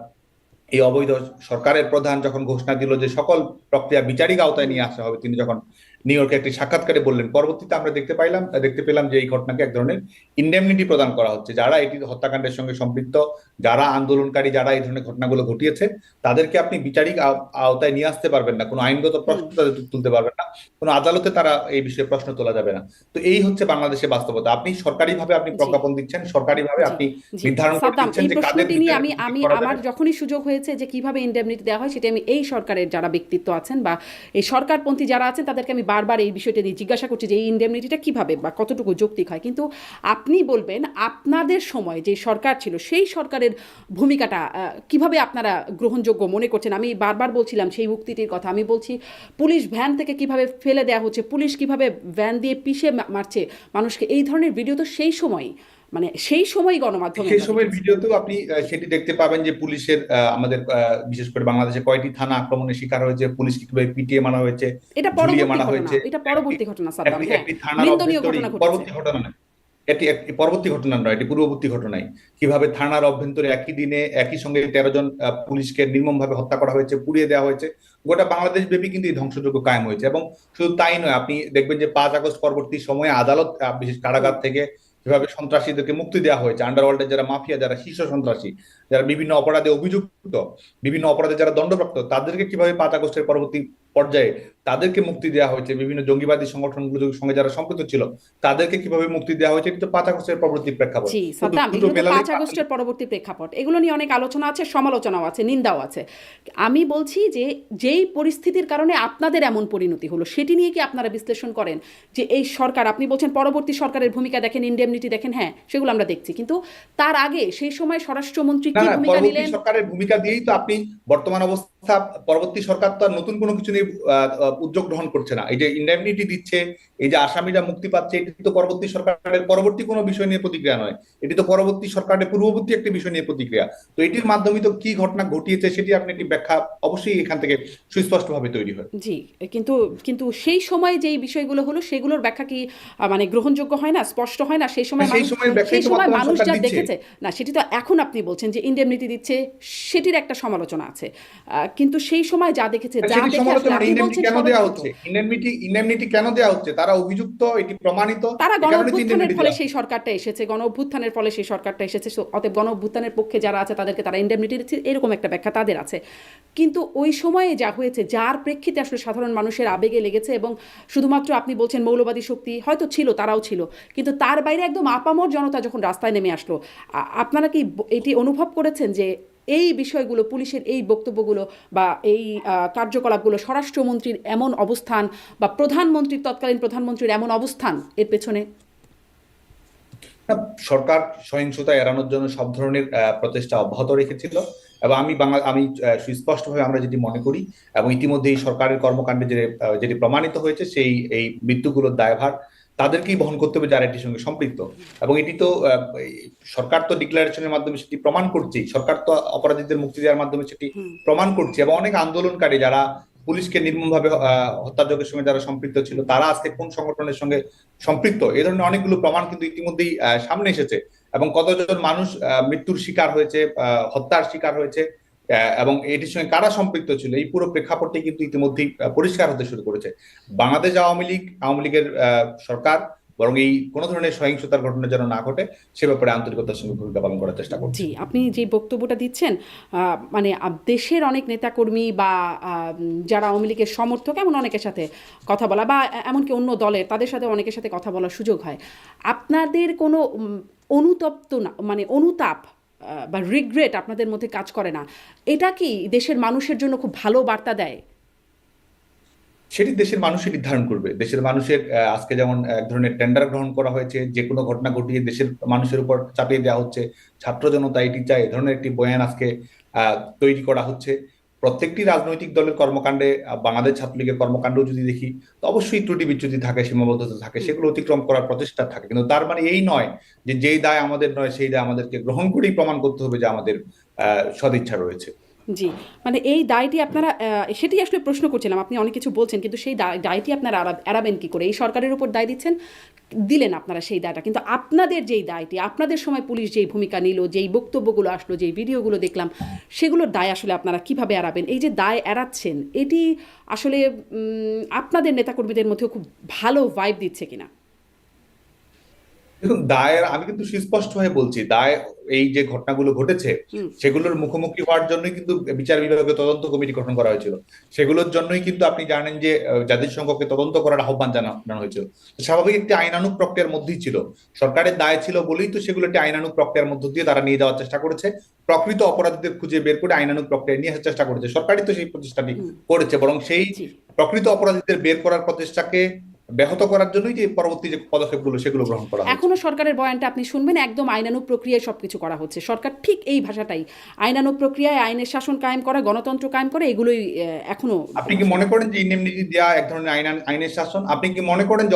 [SPEAKER 1] এই অবৈধ সরকারের প্রধান যখন ঘোষণা দিল যে সকল প্রক্রিয়া বিচারিক আওতায়
[SPEAKER 2] হুম
[SPEAKER 1] নিয়ে আসা হবে, তিনি যখন নিউ ইয়র্কে একটি সাক্ষাৎকারে বললেন, পরবর্তীতে আমরা দেখতে পেলাম যে এই ঘটনাকে এক ধরনের ইন্ডেমনিটি প্রদান করা হচ্ছে। যারা এটি হত্যাকাণ্ডের সঙ্গে সম্পৃক্ত, যারা আন্দোলনকারী, যারা এই ধরনের ঘটনাগুলো ঘটিয়েছে, তাদেরকে আপনি বিচারিক আওতায় নিয়ে আসতে পারবেন না, কোনো আইনগত
[SPEAKER 2] হুম
[SPEAKER 1] প্রশ্ন তাদের তুলতে পারবেন না, কোনো আদালতে তারা এই বিষয়ে প্রশ্ন তোলা যাবে না। তো এই হচ্ছে বাংলাদেশের বাস্তবতা। আপনি সরকারিভাবে আপনি
[SPEAKER 2] জি
[SPEAKER 1] প্রজ্ঞাপন দিচ্ছেন, সরকারিভাবে
[SPEAKER 2] জি
[SPEAKER 1] আপনি
[SPEAKER 2] জি
[SPEAKER 1] নির্ধারণ করে
[SPEAKER 2] সাদ্দাম,
[SPEAKER 1] দিচ্ছেন
[SPEAKER 2] এই
[SPEAKER 1] যে কাদের
[SPEAKER 2] প্রশ্নটি নিয়ে
[SPEAKER 1] বিচারে
[SPEAKER 2] আমি
[SPEAKER 1] কি
[SPEAKER 2] আমি
[SPEAKER 1] করা
[SPEAKER 2] আমার
[SPEAKER 1] যাবে।
[SPEAKER 2] যখনই সুযোগ হয়েছে যে কিভাবে ইন্ডেমনিটি দেওয়া হয়, সেটা আমি এই সরকারের যারা ব্যক্তিত্ব আছেন বা এই সরকারপন্থী যারা আছেন তাদেরকে আমি বারবার এই বিষয়টা নিয়ে জিজ্ঞাসা করছি যে এই ইন্ডেমনিটিটা কিভাবে বা কতটুকু যৌক্তিক হয়। কিন্তু আপনি বলবেন আপনাদের সময় যে সরকার ছিল সেই সরকারের ভূমিকাটা কিভাবে আপনারা গ্রহণযোগ্য মনে করছেন। আমি বারবার বলছিলাম সেই উক্তিটির কথা, আমি বলছি পুলিশ ভ্যান থেকে কিভাবে ফেলে দেওয়া হচ্ছে, পুলিশ কিভাবে ভ্যান দিয়ে পিষে মারছে মানুষকে, এই ধরনের ভিডিও তো সেই সময়, মানে সেই সময় গণমাধ্যমে
[SPEAKER 1] সেই
[SPEAKER 2] আমরা
[SPEAKER 1] সময়ের
[SPEAKER 2] দেখেছি।
[SPEAKER 1] ভিডিওতেও আপনি সেটি দেখতে পাবেন যে পুলিশের আমাদের বিশেষ করে বাংলাদেশে কয়টি থানা আক্রমণের শিকার হয়েছে, পুলিশকে কিভাবে পিটিয়ে মারা হয়েছে,
[SPEAKER 2] এটা
[SPEAKER 1] ঝুলিয়ে
[SPEAKER 2] পরবর্তী
[SPEAKER 1] মারা
[SPEAKER 2] ঘটনা,
[SPEAKER 1] হয়েছে।
[SPEAKER 2] এটা
[SPEAKER 1] একটি
[SPEAKER 2] পরবর্তী ঘটনা সাদ্দাম,
[SPEAKER 1] একটি
[SPEAKER 2] হ্যাঁ,
[SPEAKER 1] একটি থানার
[SPEAKER 2] নিন্দনীয়
[SPEAKER 1] অভ্যন্তরীণ
[SPEAKER 2] ঘটনা ঘটেছে।
[SPEAKER 1] পরবর্তী ঘটনা নয়, এটি একটি পরবর্তী ঘটনা নয়, এটি পূর্ববর্তী ঘটনাই। কিভাবে থানার অভ্যন্তরে একই দিনে একই সঙ্গে 13 জন পুলিশকে নির্মমভাবে হত্যা করা হয়েছে, পুড়িয়ে দেওয়া হয়েছে। গোটা বাংলাদেশ ব্যাপী কিন্তু এই ধ্বংসযজ্ঞ কায়েম হয়েছে। এবং শুধু তাই নয়, আপনি দেখবেন যে 5 আগস্ট পরবর্তী সময়ে আদালত বিশেষ
[SPEAKER 2] হুম
[SPEAKER 1] কারাগার থেকে যেভাবে সন্ত্রাসীদেরকে মুক্তি দেওয়া হয়েছে, আন্ডারওয়ার্ল্ডের যারা মাফিয়া, যারা শীর্ষ সন্ত্রাসী, যারা বিভিন্ন অপরাধে অভিযুক্ত, বিভিন্ন অপরাধে যারা দণ্ডপ্রাপ্ত, তাদেরকে কিভাবে 5 আগস্টের পরবর্তী পর্যায়ে তাদেরকে মুক্তি দেওয়া হয়েছে, বিভিন্ন জঙ্গিবাদী সংগঠনগুলোর সঙ্গে যারা সম্পৃক্ত ছিল তাদেরকে কিভাবে মুক্তি দেওয়া হয়েছে, এটা তো 5 আগস্টের পরবর্তী প্রেক্ষাপট।
[SPEAKER 2] জি
[SPEAKER 1] তো
[SPEAKER 2] সাদ্দাম,
[SPEAKER 1] দুটো
[SPEAKER 2] এগুলো তো
[SPEAKER 1] মেলালে
[SPEAKER 2] 5 আগস্টের পরবর্তী প্রেক্ষাপট, এগুলো নিয়ে অনেক আলোচনা আছে, সমালোচনাও আছে, নিন্দাও আছে। আমি বলছি যে যেই পরিস্থিতির কারণে আপনাদের এমন পরিণতি হলো সেটি নিয়ে কি আপনারা বিশ্লেষণ করেন যে এই সরকার, আপনি বলছেন পরবর্তী সরকারের ভূমিকা দেখেন, ইন্ডেমনিটি দেখেন, হ্যাঁ সেগুলো আমরা দেখছি, কিন্তু তার আগে সেই সময় স্বরাষ্ট্রমন্ত্রী
[SPEAKER 1] না
[SPEAKER 2] কি
[SPEAKER 1] না,
[SPEAKER 2] ভূমিকা
[SPEAKER 1] পরবর্তী
[SPEAKER 2] নিলেন?
[SPEAKER 1] সরকারের ভূমিকা দিয়েই তো আপনি বর্তমান অবস্থা, পরবর্তী সরকার তো আর নতুন কোনো কিছু নিয়ে উদ্যোগ গ্রহণ করছে না। এই যে ইন্ডেমনিটি দিচ্ছে, এই যে আসামিরা মুক্তি পাচ্ছে, এটি তো পরবর্তী সরকারের পরবর্তী কোনো বিষয় নিয়ে প্রতিক্রিয়া নয়, এটি তো পরবর্তী সরকারের পূর্ববর্তী একটি বিষয় নিয়ে প্রতিক্রিয়া। তো এটির মাধ্যমে তো কি ঘটনা ঘটিয়েছে সেটি আপনি একটি ব্যাখ্যা অবশ্যই এখান থেকে সুস্পষ্টভাবে তৈরি হয়।
[SPEAKER 2] জি, কিন্তু কিন্তু সেই সময় যেই বিষয়গুলো হলো সেগুলোর ব্যাখ্যা কি মানে গ্রহণযোগ্য হয় না, স্পষ্ট হয় না? সেই সময়
[SPEAKER 1] সেই
[SPEAKER 2] মানুষ,
[SPEAKER 1] সময়ের ব্যাখ্যাই
[SPEAKER 2] সেই
[SPEAKER 1] তো
[SPEAKER 2] সময়
[SPEAKER 1] বর্তমান
[SPEAKER 2] মানুষ
[SPEAKER 1] সরকার
[SPEAKER 2] যা
[SPEAKER 1] দিচ্ছে।
[SPEAKER 2] দেখেছে, না সেটি তো এখন আপনি বলছেন যে ইন্ডেমনিটি দিচ্ছে, সেটির একটা সমালোচনা আছে। কিন্তু সেই সময় যা দেখেছে, যা
[SPEAKER 1] সেটি
[SPEAKER 2] দেখে আসলে
[SPEAKER 1] সমালোচনা
[SPEAKER 2] আপনি
[SPEAKER 1] ইন্ডেমনিটি
[SPEAKER 2] বলছেন
[SPEAKER 1] কেন দেওয়া
[SPEAKER 2] ষড়যন্ত্র।
[SPEAKER 1] হচ্ছে, ইন্ডেমনিটি কেন দেওয়া হচ্ছে, তারা অভিযুক্ত, এটি প্রমাণিত,
[SPEAKER 2] তারা
[SPEAKER 1] এ
[SPEAKER 2] গণ
[SPEAKER 1] কারণে তো
[SPEAKER 2] অভ্যুত্থানের
[SPEAKER 1] ইন্ডেমনিটি
[SPEAKER 2] ফলে
[SPEAKER 1] দেওয়া
[SPEAKER 2] সেই
[SPEAKER 1] হচ্ছে।
[SPEAKER 2] সরকারটা এসেছে, গণ অভ্যুত্থানের ফলে সেই সরকারটা এসেছে, অতএব গণ অভ্যুত্থানের পক্ষে যারা আছে তাদেরকে তারা ইন্ডেমনিটি দিচ্ছে, এরকম একটা ব্যাখ্যা তাদের আছে। কিন্তু ওই সময়ে যা হয়েছে, যার প্রেক্ষিতে আসলে সাধারণ মানুষের আবেগে লেগেছে, এবং শুধুমাত্র আপনি বলছেন মৌলবাদী শক্তি হয়তো ছিল, তারাও ছিল, কিন্তু তার বাইরে একদম আপামর জনতা যখন রাস্তায় নেমে আসলো, আপনারা কি এটি অনুভব করেছেন যে এই বিষয়গুলো, পুলিশের এই বক্তব্যগুলো বা এই কার্যকলাপগুলো, স্বরাষ্ট্রমন্ত্রীর এমন অবস্থান বা প্রধানমন্ত্রীর, তৎকালীন প্রধানমন্ত্রীর এমন অবস্থান এর পেছনে?
[SPEAKER 1] না, সরকার সহিংসতা এড়ানোর জন্য সব ধরনের প্রচেষ্টা অব্যাহত রেখেছিল। এবং আমি সুস্পষ্টভাবে আমরা যেটি মনে করি, এবং ইতিমধ্যে এই সরকারের কর্মকাণ্ডে যেটি প্রমাণিত হয়েছে, এই মৃত্যুগুলোর দায়ভার তাদেরকেই বহন করতে হবে যারা এটির সঙ্গে সম্পৃক্ত। এবং এটি তো এই সরকার তো ডিক্লারেশনের মাধ্যমে সেটি প্রমাণ করছে, সরকার তো অপরাধীদের মুক্তি দেওয়ার মাধ্যমে সেটি
[SPEAKER 2] হুম
[SPEAKER 1] প্রমাণ করছে। এবং অনেক আন্দোলনকারী যারা পুলিশকে নির্মমভাবে হত্যাযজ্ঞের সঙ্গে যারা সম্পৃক্ত ছিল, তারা আজকে কোন সংগঠনের সঙ্গে সম্পৃক্ত, এই ধরনের অনেকগুলো প্রমাণ কিন্তু ইতিমধ্যেই সামনে এসেছে। এবং কতজন মানুষ মৃত্যুর শিকার হয়েছে, হত্যার শিকার হয়েছে, এবং এটির সঙ্গে কারা সম্পৃক্ত ছিল, এই পুরো প্রেক্ষাপটটি কিন্তু ইতিমধ্যেই পরিষ্কার হতে শুরু করেছে। বাংলাদেশ আওয়ামী লীগের সরকার বরং এই কোনো ধরনের সহিংসতার ঘটনা যেন না ঘটে সে ব্যাপারে আন্তরিকতার সঙ্গে ভূমিকা পালন করার চেষ্টা করছে।
[SPEAKER 2] জি, আপনি যে বক্তব্যটা দিচ্ছেন, মানে দেশের অনেক নেতাকর্মী বা যারা আওয়ামী লীগের সমর্থক এমন অনেকের সাথে কথা বলা, বা এমনকি অন্য দলের তাদের সাথে অনেকের সাথে কথা বলার সুযোগ হয়। আপনাদের কোনো অনুতপ্ত না, মানে অনুতাপ বা রিগ্রেট আপনাদের মধ্যে কাজ করে না? এটা কি দেশের মানুষের জন্য খুব ভালো বার্তা দেয়?
[SPEAKER 1] সেটি দেশের মানুষই নির্ধারণ করবে। দেশের মানুষের আজকে যেমন এক ধরনের টেন্ডার গ্রহণ করা হয়েছে, যে কোনো ঘটনা ঘটিয়ে দেশের মানুষের উপর চাপিয়ে দেওয়া হচ্ছে, ছাত্র জনতা এটি চায়, এ ধরনের একটি বয়ান আজকে তৈরি করা হচ্ছে। প্রত্যেকটি রাজনৈতিক দলের কর্মকাণ্ডে, বাংলাদেশ ছাত্রলীগের কর্মকাণ্ডও যদি দেখি, তো অবশ্যই ত্রুটি বিচ্যুতি থাকে, সীমাবদ্ধতা থাকে,
[SPEAKER 2] হুম
[SPEAKER 1] সেগুলো অতিক্রম করার প্রচেষ্টা থাকে। কিন্তু তার মানে এই নয় যে যেই দায় আমাদের নয় সেই দায় আমাদেরকে গ্রহণ করেই প্রমাণ করতে হবে যে আমাদের সদিচ্ছা রয়েছে।
[SPEAKER 2] জি, মানে এই দায়টি আপনারা সেটি আসলে প্রশ্ন করছিলাম। আপনি অনেক কিছু বলছেন কিন্তু সেই দায়টি আপনারা এড়াবেন কি করে? এই সরকারের উপর দায় দিচ্ছেন, দিলেন আপনারা সেই দায়টা। কিন্তু আপনাদের যেই দায়টি, আপনাদের সময় পুলিশ যেই ভূমিকা নিল, যেই বক্তব্যগুলো আসলো, যেই ভিডিওগুলো দেখলাম, সেগুলোর দায় আসলে আপনারা কিভাবে এড়াবেন? এই যে দায় এড়াচ্ছেন, এটি আসলে আপনাদের নেতাকর্মীদের মধ্যেও খুব ভালো ভাইব দিচ্ছে কিনা?
[SPEAKER 1] দেখুন, দায়ের আমি কিন্তু সুস্পষ্ট হয়ে বলছি, দায় এই যে ঘটনাগুলো ঘটেছে
[SPEAKER 2] হুম।
[SPEAKER 1] সেগুলোর মুখোমুখি হওয়ার জন্যই কিন্তু বিচার বিভাগীয় তদন্ত কমিটি গঠন করা হয়েছিল। সেগুলোর জন্যই কিন্তু আপনি জানেন যে জাতিসংঘকে তদন্ত করার আহ্বান জানানো হয়েছিল। তো স্বাভাবিক একটি আইনানুগ প্রক্রিয়ার মধ্যেই ছিল, সরকারের দায় ছিল বলেই তো সেগুলো একটি আইনানুগ প্রক্রিয়ার মধ্য দিয়ে তারা নিয়ে যাওয়ার চেষ্টা করেছে, প্রকৃত অপরাধীদের খুঁজে বের করে আইনানুগ প্রক্রিয়ায় নিয়ে আসার চেষ্টা করেছে। সরকারই তো সেই প্রচেষ্টাটি
[SPEAKER 2] হুম।
[SPEAKER 1] করেছে, বরং সেই
[SPEAKER 2] জি।
[SPEAKER 1] প্রকৃত অপরাধীদের বের করার প্রচেষ্টাকে ব্যাহত করার জন্যই যে পরবর্তী যে পদক্ষেপগুলো সেগুলো গ্রহণ করা হয়েছে।
[SPEAKER 2] এখনো সরকারের বয়ানটা আপনি শুনবেন, একদম আইনানুগ প্রক্রিয়ায় সবকিছু করা হচ্ছে। সরকার ঠিক এই ভাষাটাই, আইনানুগ প্রক্রিয়ায় আইনের শাসন কায়েম করা, গণতন্ত্র কায়েম করা, এগুলোই এখনো
[SPEAKER 1] আপনি কি
[SPEAKER 2] আসলে।
[SPEAKER 1] মনে করেন যে ইনডেমনিটি দেওয়া এক ধরনের আইনের শাসন? আপনি কি মনে করেন যে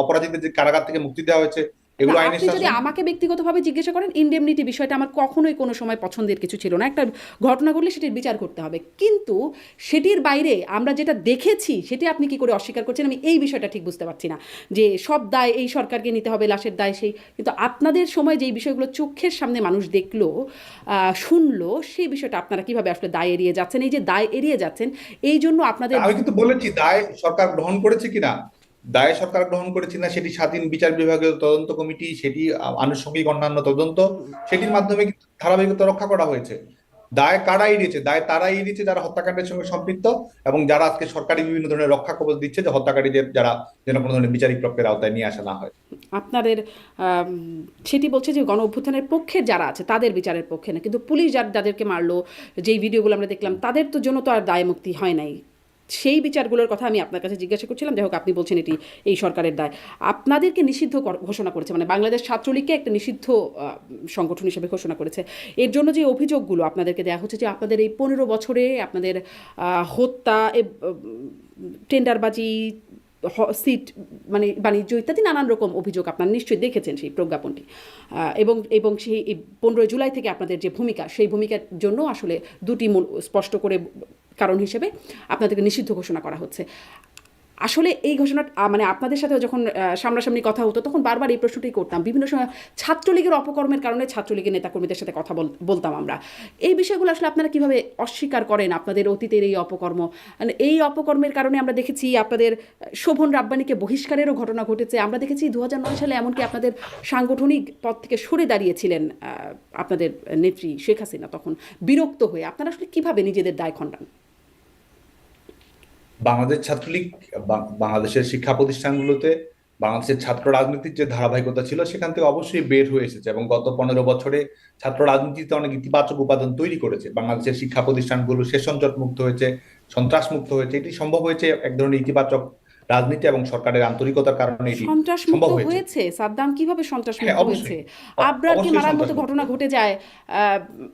[SPEAKER 1] অপরাধীদের যে কারাগার থেকে মুক্তি দেওয়া হয়েছে
[SPEAKER 2] না,
[SPEAKER 1] এগুলো আইনের
[SPEAKER 2] আপনি যদি
[SPEAKER 1] শাসন?
[SPEAKER 2] আমাকে ব্যক্তিগতভাবে জিজ্ঞাসা করেন, ইনডেমনিটি বিষয়টা আমার কখনোই কোনো সময় পছন্দের কিছু ছিল না। একটা ঘটনা ঘটলে সেটির বিচার করতে হবে, কিন্তু সেটির বাইরে আমরা যেটা দেখেছি সেটি আপনি কি করে অস্বীকার করছেন, আমি এই বিষয়টা ঠিক বুঝতে পারছি না। যে সব দায় এই সরকারকে নিতে হবে, লাশের দায় সেই, কিন্তু আপনাদের সময় যেই বিষয়গুলো চোখের সামনে মানুষ দেখলো, শুনলো, সেই বিষয়টা আপনারা কিভাবে আসলে দায় এড়িয়ে যাচ্ছেন? এই যে দায় এড়িয়ে যাচ্ছেন, এই জন্য আপনাদের।
[SPEAKER 1] আমি কিন্তু বলেছি দায় সরকার গ্রহণ করেছে কিনা, দায় সরকার গ্রহণ করেছে না সেটি স্বাধীন বিচার বিভাগীয় তদন্ত কমিটি, সেটি আনুষঙ্গিক অন্যান্য তদন্ত, সেটির মাধ্যমে কিন্তু ধারাবাহিকতা রক্ষা করা হয়েছে। দায় কারা এড়িয়েছে? দায় তারা এড়িয়েছে যারা হত্যাকাণ্ডের সঙ্গে সম্পৃক্ত এবং যারা আজকে সরকারি বিভিন্ন ধরনের রক্ষা কবচ দিচ্ছে যে হত্যাকারীদের যারা যেন কোনো ধরনের বিচারিক প্রক্রিয়ার আওতায় নিয়ে আসা না হয়।
[SPEAKER 2] আপনাদের আম, সেটি বলছে যে গণ অভ্যুত্থানের পক্ষে যারা আছে তাদের বিচারের পক্ষে না, কিন্তু পুলিশ যাদেরকে মারলো, যেই ভিডিওগুলো আমরা দেখলাম, তাদের তো জন্য তো আর দায় মুক্তি হয় নাই। সেই বিচারগুলোর কথা আমি আপনার কাছে জিজ্ঞাসা করছিলাম। যাই হোক, আপনি বলছেন এটি এই সরকারের দায়। আপনাদেরকে নিষিদ্ধ ঘোষণা করেছে, মানে বাংলাদেশ ছাত্রলীগকে একটা নিষিদ্ধ সংগঠন হিসেবে ঘোষণা করেছে। এর জন্য যে অভিযোগগুলো আপনাদেরকে দেওয়া হচ্ছে যে আপনাদের এই 15 বছরে আপনাদের হত্যা, টেন্ডারবাজি, সিট মানে বাণিজ্য ইত্যাদি নানান রকম অভিযোগ আপনারা নিশ্চয়ই দেখেছেন সেই প্রজ্ঞাপনটি। এবং এবং সেই 15 জুলাই থেকে আপনাদের যে ভূমিকা, সেই ভূমিকার জন্য আসলে দুটি স্পষ্ট করে কারণ হিসেবে আপনাদেরকে নিষিদ্ধ ঘোষণা করা হচ্ছে। আসলে এই ঘোষণা মানে আপনাদের সাথেও যখন সামনাসামনি কথা হতো তখন বারবার এই প্রশ্নটাই করতাম। বিভিন্ন সময় ছাত্রলীগের অপকর্মের কারণে ছাত্রলীগের নেতাকর্মীদের সাথে কথা বলতাম আমরা। এই বিষয়গুলো আসলে আপনারা কিভাবে অস্বীকার করেন আপনাদের অতীতের এই অপকর্ম? মানে এই অপকর্মের কারণে আমরা দেখেছি আপনাদের শোভন রাব্বানীকে বহিষ্কারেরও ঘটনা ঘটেছে। আমরা দেখেছি 2009 সালে এমনকি আপনাদের সাংগঠনিক পদ থেকে সরে দাঁড়িয়েছিলেন আপনাদের নেত্রী শেখ হাসিনা, তখন বিরক্ত হয়ে। আপনারা আসলে কিভাবে নিজেদের দায় খণ্ডান?
[SPEAKER 1] বাংলাদেশ ছাত্রলীগ বাংলাদেশের শিক্ষা প্রতিষ্ঠানগুলোতে বাংলাদেশের ছাত্র রাজনীতির যে ধারাবাহিকতা ছিল সেখান থেকে অবশ্যই বের হয়ে এসেছে এবং গত 15 বছরে ছাত্র রাজনীতিতে অনেক ইতিবাচক উপাদান তৈরি করেছে। বাংলাদেশের শিক্ষা প্রতিষ্ঠানগুলো সেশনজট মুক্ত হয়েছে, সন্ত্রাস মুক্ত হয়েছে। এটি সম্ভব হয়েছে এক ধরনের ইতিবাচক রাজনীতি এবং সরকারের আন্তরিকতার কারণে এটি
[SPEAKER 2] সন্ত্রাসমুক্ত
[SPEAKER 1] সম্ভব হয়েছে।
[SPEAKER 2] হয়েছে? সাদ্দাম কিভাবে
[SPEAKER 1] হ্যাঁ,
[SPEAKER 2] সন্ত্রাসমুক্ত
[SPEAKER 1] অবশ্যই।
[SPEAKER 2] হয়েছে? আবরারকে
[SPEAKER 1] অবশ্যই
[SPEAKER 2] মারার মতো
[SPEAKER 1] সন্ত্রাস মুক্ত
[SPEAKER 2] ঘটনা
[SPEAKER 1] হয়েছে।
[SPEAKER 2] ঘটে যায়।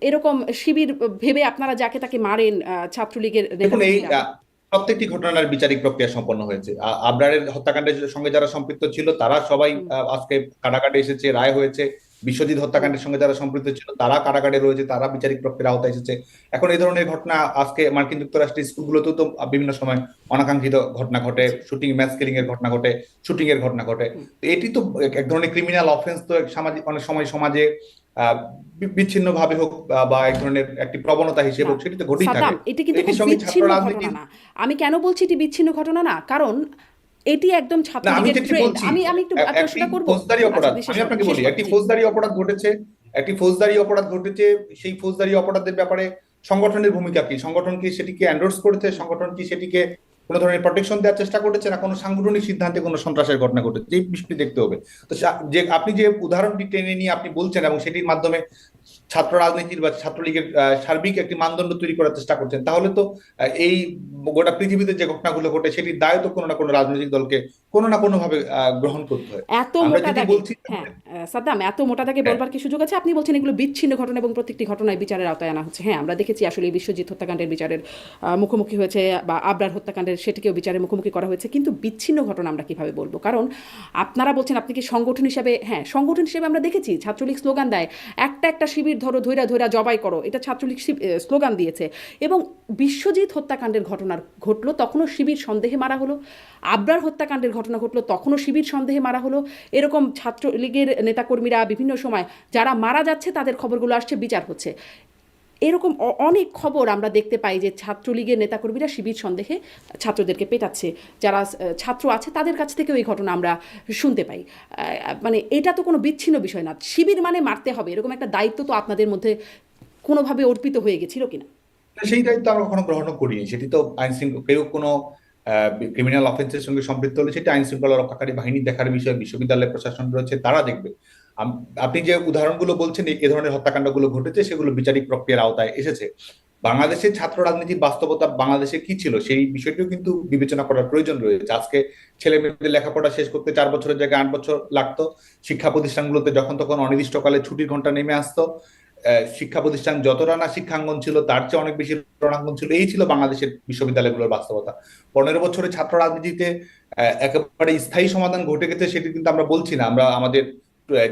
[SPEAKER 2] এরকম শিবির ভেবে আপনারা যাকে তাকে মারেন, ছাত্রলীগের
[SPEAKER 1] দেখুন, এই
[SPEAKER 2] নেতাকর্মীরা।
[SPEAKER 1] প্রত্যেকটি ঘটনার বিচারিক প্রক্রিয়া সম্পন্ন হয়েছে। আবরারের হত্যাকাণ্ডের সঙ্গে যারা সম্পৃক্ত ছিল তারা সবাই
[SPEAKER 2] হুম।
[SPEAKER 1] আজকে কারাগারে এসেছে, রায় হয়েছে। বিশ্বজিৎ
[SPEAKER 2] হুম।
[SPEAKER 1] হত্যাকাণ্ডের সঙ্গে যারা সম্পৃক্ত ছিল তারা কারাগারে রয়েছে, তারা বিচারিক প্রক্রিয়ার আওতায় এসেছে। এখন এই ধরনের ঘটনা আজকে মার্কিন যুক্তরাষ্ট্রের স্কুলগুলোতেও তো বিভিন্ন সময় অনাকাঙ্ক্ষিত ঘটনা ঘটে,
[SPEAKER 2] জি।
[SPEAKER 1] শুটিং, ম্যাস কিলিং এর ঘটনা ঘটে, শুটিং এর ঘটনা ঘটে।
[SPEAKER 2] হুম।
[SPEAKER 1] তো এটি তো এক ধরনের ক্রিমিনাল অফেন্স, তো সামাজিক অনেক সময় সমাজে বিচ্ছিন্ন ভাবে হোক বা এক ধরনের একটি প্রবণতা হিসেবে
[SPEAKER 2] না,
[SPEAKER 1] হোক সেটি তো ঘটেই থাকে।
[SPEAKER 2] সাদ্দাম, এটি
[SPEAKER 1] তো
[SPEAKER 2] কিন্তু খুব
[SPEAKER 1] এটির সঙ্গে ছাত্র
[SPEAKER 2] বিচ্ছিন্ন ঘটনা
[SPEAKER 1] রাজনীতির,
[SPEAKER 2] না। আমি কেন বলছি এটি বিচ্ছিন্ন ঘটনা না, কারণ এটি একদম
[SPEAKER 1] না আমি
[SPEAKER 2] ছাত্রলীগের
[SPEAKER 1] যেটি
[SPEAKER 2] ট্রেন্ড।
[SPEAKER 1] বলছি,
[SPEAKER 2] আমি আমি একটু
[SPEAKER 1] একটি
[SPEAKER 2] প্রশ্নটা করব।
[SPEAKER 1] ফৌজদারি
[SPEAKER 2] আচ্ছা,
[SPEAKER 1] অপরাধ, আমি
[SPEAKER 2] শেষ করুন,
[SPEAKER 1] আপনাকে
[SPEAKER 2] শেষ
[SPEAKER 1] বলি,
[SPEAKER 2] করুন।
[SPEAKER 1] একটি
[SPEAKER 2] জি।
[SPEAKER 1] ফৌজদারি অপরাধ ঘটেছে, একটি ফৌজদারি অপরাধ ঘটেছে। সেই ফৌজদারি অপরাধের ব্যাপারে সংগঠনের ভূমিকা কি? সংগঠন কি সেটিকে এন্ডোর্স করেছে? সংগঠন কি সেটিকে কোনো ধরনের প্রোটেকশন দেওয়ার চেষ্টা করেছে, না কোনো সাংগঠনিক সিদ্ধান্তে কোনো সন্ত্রাসের ঘটনা ঘটেছে? এই বিষয়টি দেখতে হবে। তো যে আপনি যে উদাহরণটি টেনে নিয়ে আপনি বলছেন এবং সেটির মাধ্যমে ছাত্র রাজনীতির বা ছাত্রলীগের সার্বিক একটি মানদণ্ড তৈরি করার চেষ্টা করছেন, তাহলে তো এই গোটা পৃথিবীতে যে ঘটনাগুলো ঘটে সেটির দায় তো কোনো না কোনো রাজনৈতিক দলকে কোনো না কোনো ভাবে গ্রহণ করতে হয়।
[SPEAKER 2] এত
[SPEAKER 1] আমরা
[SPEAKER 2] মোটা
[SPEAKER 1] যেটি
[SPEAKER 2] দাগে,
[SPEAKER 1] বলছি,
[SPEAKER 2] হ্যাঁ, সাদ্দাম, এত মোটা দাগে
[SPEAKER 1] হ্যাঁ,
[SPEAKER 2] বলবার কি সুযোগ আছে? আপনি বলছেন এগুলো বিচ্ছিন্ন ঘটনা এবং প্রত্যেকটি ঘটনায় বিচারের আওতায় আনা হচ্ছে। হ্যাঁ, আমরা দেখেছি আসলে এই বিশ্বজিৎ হত্যাকাণ্ডের বিচারের মুখোমুখি হয়েছে, বা আবরার হত্যাকাণ্ডের সেটিকেও বিচারের মুখোমুখি করা হয়েছে, কিন্তু বিচ্ছিন্ন ঘটনা আমরা কিভাবে বলবো? কারণ আপনারা বলছেন আপনি কি সংগঠন হিসাবে, হ্যাঁ, সংগঠন হিসেবে আমরা দেখেছি ছাত্রলীগ স্লোগান দেয়, একটা একটা শিবির শিবির ধরো, ধৈরা ধৈরা জবাই করো, এটা ছাত্রলীগ স্লোগান দিয়েছে। এবং বিশ্বজিৎ হত্যাকাণ্ডের ঘটনা ঘটলো, তখনও শিবির সন্দেহে মারা হলো। আবরার হত্যাকাণ্ডের ঘটনা ঘটলো, তখনও শিবির সন্দেহে মারা হলো। এরকম ছাত্রলীগের নেতাকর্মীরা বিভিন্ন সময় যারা মারা যাচ্ছে তাদের খবরগুলো আসছে, বিচার হচ্ছে। এরকম অনেক খবর আমরা দেখতে পাই যে ছাত্রলীগের নেতাকর্মীরা শিবির সন্দেহে ছাত্রদেরকে পেটাচ্ছে। যারা ছাত্র আছে তাদের কাছ থেকেও এই ঘটনা আমরা শুনতে পাই। মানে এটা তো কোনো বিচ্ছিন্ন বিষয় না। শিবির মানে মারতে হবে, এরকম একটা দায়িত্ব তো আপনাদের মধ্যে কোনোভাবে অর্পিত হয়ে গেছিল কিনা?
[SPEAKER 1] সেই দায়িত্ব আমরা কখনো গ্রহণ করিনি। সেটি তো আইন শৃঙ্খলা, কেউ কোনো ক্রিমিনাল অফেন্সের সঙ্গে সম্পৃক্ত হলে সেটা আইন শৃঙ্খলা রক্ষাকারী বাহিনী দেখার বিষয়, বিশ্ববিদ্যালয় প্রশাসন রয়েছে, তারা দেখবে। আপনি যে উদাহরণগুলো বলছেন এই ধরনের হত্যাকাণ্ডগুলো ঘটেছে, সেগুলো বিচারিক প্রক্রিয়ার আওতায় এসেছে। বাংলাদেশের ছাত্র রাজনীতির বাস্তবতা বাংলাদেশে কি ছিল সেই বিষয়টিও কিন্তু বিবেচনা করার প্রয়োজন রয়েছে। আজকে ছেলে মেয়েদের লেখাপড়া শেষ করতে 4 বছরের জায়গায় 8 বছর লাগতো। শিক্ষা প্রতিষ্ঠানগুলোতে যখন তখন অনির্দিষ্টকালে ছুটির ঘন্টা নেমে আসতো। শিক্ষা প্রতিষ্ঠান যতটা না শিক্ষাঙ্গন ছিল, তার চেয়ে অনেক বেশি রণাঙ্গন ছিল। এই ছিল বাংলাদেশের বিশ্ববিদ্যালয়গুলোর বাস্তবতা। 15 বছরে ছাত্র রাজনীতিতে একেবারে স্থায়ী সমাধান ঘটে গেছে সেটি কিন্তু আমরা বলছি না। আমরা আমাদের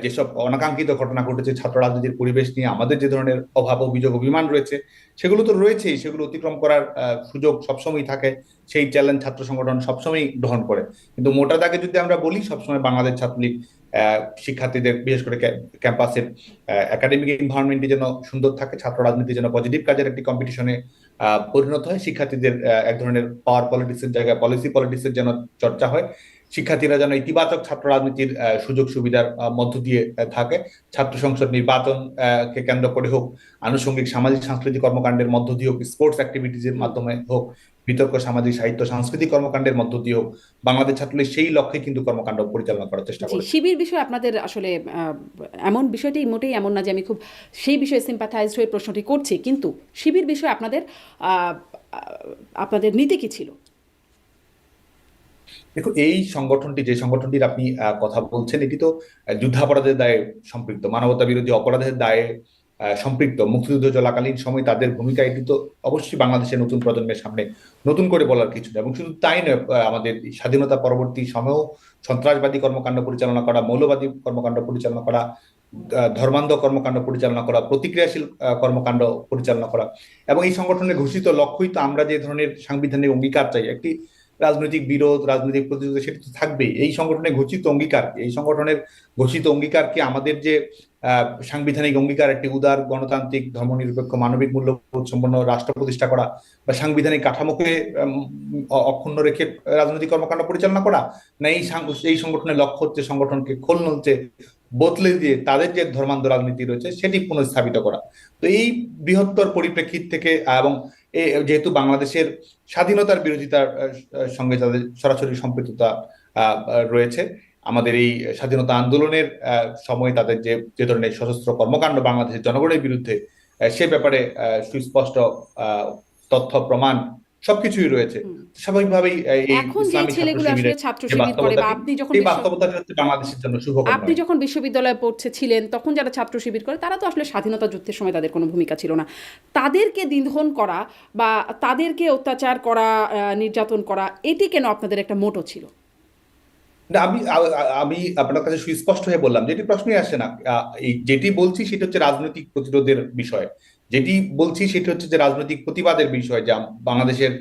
[SPEAKER 1] যেসব অনাকাঙ্ক্ষিত ঘটনা ঘটেছে ছাত্র রাজনীতির পরিবেশ নিয়ে, আমাদের যে ধরনের অভাব, অভিযোগ, অভিমান রয়েছে, সেগুলো তো রয়েছেই। সেগুলো অতিক্রম করার সুযোগ সবসময় থাকে। সেই চ্যালেঞ্জ ছাত্র সংগঠন সবসময় গ্রহণ করে। কিন্তু মোটা দাগে যদি আমরা বলি, সবসময় বাংলাদেশ ছাত্রলীগ শিক্ষার্থীদের, বিশেষ করে ক্যাম্পাসের একাডেমিক এনভায়রনমেন্টে যেন সুন্দর থাকে, ছাত্র রাজনীতি যেন পজিটিভ কাজের একটি কম্পিটিশনে পরিণত হয়, শিক্ষার্থীদের এক ধরনের পাওয়ার পলিটিক্সের জায়গায় পলিসি পলিটিক্সের যেন চর্চা হয়, শিক্ষার্থীরা যেন ইতিবাচক ছাত্র রাজনীতির সুযোগ সুবিধার মধ্য দিয়ে থাকে, ছাত্র সংসদ নির্বাচন কে কেন্দ্র করে হোক, আনুষঙ্গিক সামাজিক সাংস্কৃতিক কর্মকাণ্ডের মধ্য দিয়ে হোক, স্পোর্টস অ্যাক্টিভিটিজের মাধ্যমে হোক, বিতর্ক সামাজিক সাহিত্য সাংস্কৃতিক কর্মকাণ্ডের মধ্য দিয়ে হোক, বাংলাদেশ ছাত্রলীগ সেই লক্ষ্যে কিন্তু কর্মকাণ্ড পরিচালনা করার চেষ্টা
[SPEAKER 2] জি,
[SPEAKER 1] করেছে।
[SPEAKER 2] শিবির বিষয়ে আপনাদের আসলে এমন বিষয়টি মোটেই এমন না যে আমি খুব সেই বিষয়ে সিম্প্যাথাইজড হয়ে প্রশ্নটি করছি, কিন্তু শিবির বিষয়ে আপনাদের আহ, আপনাদের নীতি কি ছিল?
[SPEAKER 1] দেখুন, এই সংগঠনটি, যে সংগঠনটির আপনি কথা বলছেন, এটি তো যুদ্ধাপরাধের দায়ে সম্পৃক্ত, মানবতা বিরোধী অপরাধের দায়ে সম্পৃক্ত। মুক্তিযুদ্ধ চলাকালীন সময় তাদের ভূমিকা, এটি তো অবশ্যই বাংলাদেশের নতুন প্রজন্মের সামনে নতুন করে বলার কিছু না। এবং শুধু তাই নয়, আমাদের স্বাধীনতা পরবর্তী সময়েও সন্ত্রাসবাদী কর্মকাণ্ড পরিচালনা করা, মৌলবাদী কর্মকাণ্ড পরিচালনা করা, ধর্মান্ধ কর্মকাণ্ড পরিচালনা করা, প্রতিক্রিয়াশীল কর্মকাণ্ড পরিচালনা করা, এবং এই সংগঠনের ঘোষিত লক্ষ্যই তো আমরা যে ধরনের সাংবিধানিক অঙ্গীকার চাই, একটি রাজনৈতিক বিরোধ, রাজনৈতিক প্রতিযোগিতা, সেটা তো থাকবেই। এই সংগঠনের ঘোষিত অঙ্গীকার, এই সংগঠনের ঘোষিত অঙ্গীকারকে আমাদের যে সাংবিধানিক অঙ্গীকার, একটি উদার গণতান্ত্রিক ধর্মনিরপেক্ষ মানবিক মূল্যবোধ সম্পন্ন রাষ্ট্র প্রতিষ্ঠা করা, বা সাংবিধানিক কাঠামোকে অক্ষুণ্ণ রেখে রাজনৈতিক কর্মকাণ্ড পরিচালনা করা, না এই সংগঠনের লক্ষ্য হচ্ছে সংগঠনকে খোল নলচে বদলে দিয়ে তাদের যে ধর্মান্ধ রাজনীতি রয়েছে সেটি পুনঃস্থাপিত করা। তো এই বৃহত্তর পরিপ্রেক্ষিত থেকে, এবং যেহেতু বাংলাদেশের স্বাধীনতার বিরোধিতার সঙ্গে তাদের সরাসরি সম্পৃক্ততা রয়েছে, আমাদের এই স্বাধীনতা আন্দোলনের সময় তাদের যে যে ধরনের সশস্ত্র কর্মকাণ্ড বাংলাদেশের জনগণের বিরুদ্ধে, সে ব্যাপারে সুস্পষ্ট তথ্য প্রমাণ সবকিছুই রয়েছে।
[SPEAKER 2] হুম।
[SPEAKER 1] স্বাভাবিকভাবেই এই
[SPEAKER 2] এখন যে
[SPEAKER 1] ইসলামী ছাত্র
[SPEAKER 2] ছেলেগুলো আসলে
[SPEAKER 1] শিবিরের
[SPEAKER 2] ছাত্র
[SPEAKER 1] যে
[SPEAKER 2] শিবির করে, বা
[SPEAKER 1] বাস্তবতাটি,
[SPEAKER 2] আপনি যখন
[SPEAKER 1] সেই বাস্তবতাটি হচ্ছে বাংলাদেশের জন্য শুভকর
[SPEAKER 2] আপনি
[SPEAKER 1] নয়।
[SPEAKER 2] যখন বিশ্ববিদ্যালয়ে ছিলেন, তখন যারা ছাত্র শিবির করে তারা তো আসলে স্বাধীনতা যুদ্ধের সময় তাদের কোনো ভূমিকা ছিল না। তাদেরকে নিধন করা বা তাদেরকে অত্যাচার করা, নির্যাতন করা, এটি কেন আপনাদের একটা মোটো ছিল?
[SPEAKER 1] না, আমি আপনার কাছে সুস্পষ্ট হয়ে বললাম, যেটি প্রশ্নই আসে না। এই যেটি বলছি সেটা হচ্ছে রাজনৈতিক প্রতিরোধের বিষয়। যেটি বলছি সেটি হচ্ছে যে রাজনৈতিক প্রতিবাদের বিষয়, যে বাংলাদেশের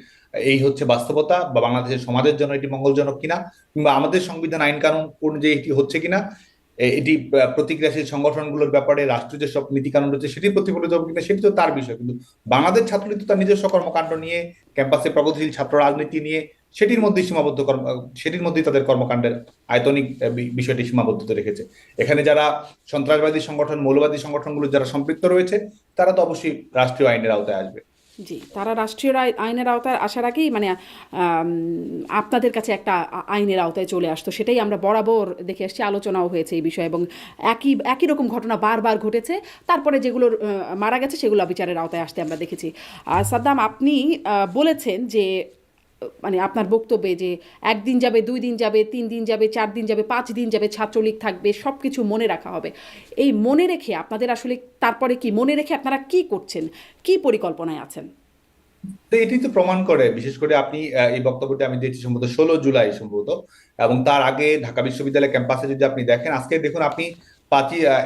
[SPEAKER 1] এই হচ্ছে বাস্তবতা, বা বাংলাদেশের সমাজের জন্য এটি মঙ্গলজনক কিনা, কিংবা আমাদের সংবিধান আইন কানুন অনুযায়ী এটি হচ্ছে কিনা, এটি প্রতিক্রিয়াশীল সংগঠনগুলোর ব্যাপারে রাষ্ট্রীয় যেসব নীতি কানুন রয়েছে সেটি প্রতিফলিত হবে কিনা, সেটি তো তার বিষয়। কিন্তু বাংলাদেশ ছাত্রলীগ তো তার নিজস্ব কর্মকাণ্ড নিয়ে, ক্যাম্পাসে প্রগতিশীল ছাত্র রাজনীতি নিয়ে, সেটির মধ্যেই সীমাবদ্ধ সেটির মধ্যেই তাদের কর্মকাণ্ডের আয়তনিক বিষয়টি সীমাবদ্ধতা রেখেছে। এখানে যারা সন্ত্রাসবাদী সংগঠন, মৌলবাদী সংগঠনগুলো যারা সম্পৃক্ত রয়েছে, তারা তো অবশ্যই রাষ্ট্রীয় আইনের আওতায় আসবে।
[SPEAKER 2] জি, তারা রাষ্ট্রীয় আইনের আওতায় আসার আগেই মানে আপনাদের কাছে একটা আইনের আওতায় চলে আসতো, সেটাই আমরা বরাবর দেখে আসছি, আলোচনাও হয়েছে এই বিষয়ে, এবং একই একই রকম ঘটনা বারবার ঘটেছে। তারপরে যেগুলোর মারা গেছে সেগুলো বিচারের আওতায় আসতে আমরা দেখেছি। আর সাদ্দাম, আপনি বলেছেন যে মানে আপনার বক্তব্যে যে একদিন যাবে, 2 দিন যাবে, 3 দিন যাবে, 4 দিন যাবে, 5 দিন যাবে, ছাত্রলীগ থাকবে, সব কিছু মনে রাখা হবে। এই মনে রেখে আপনাদের আসলে তারপরে কি মনে রেখে আপনারা কি করছেন, কি পরিকল্পনায় আছেন?
[SPEAKER 1] তো এটি তো প্রমাণ করে, বিশেষ করে আপনি এই বক্তব্যটি আমি দিয়েছি সম্ভবত 16 জুলাই সম্ভবত, এবং তার আগে ঢাকা বিশ্ববিদ্যালয় ক্যাম্পাসে যদি আপনি দেখেন, আজকে দেখুন আপনি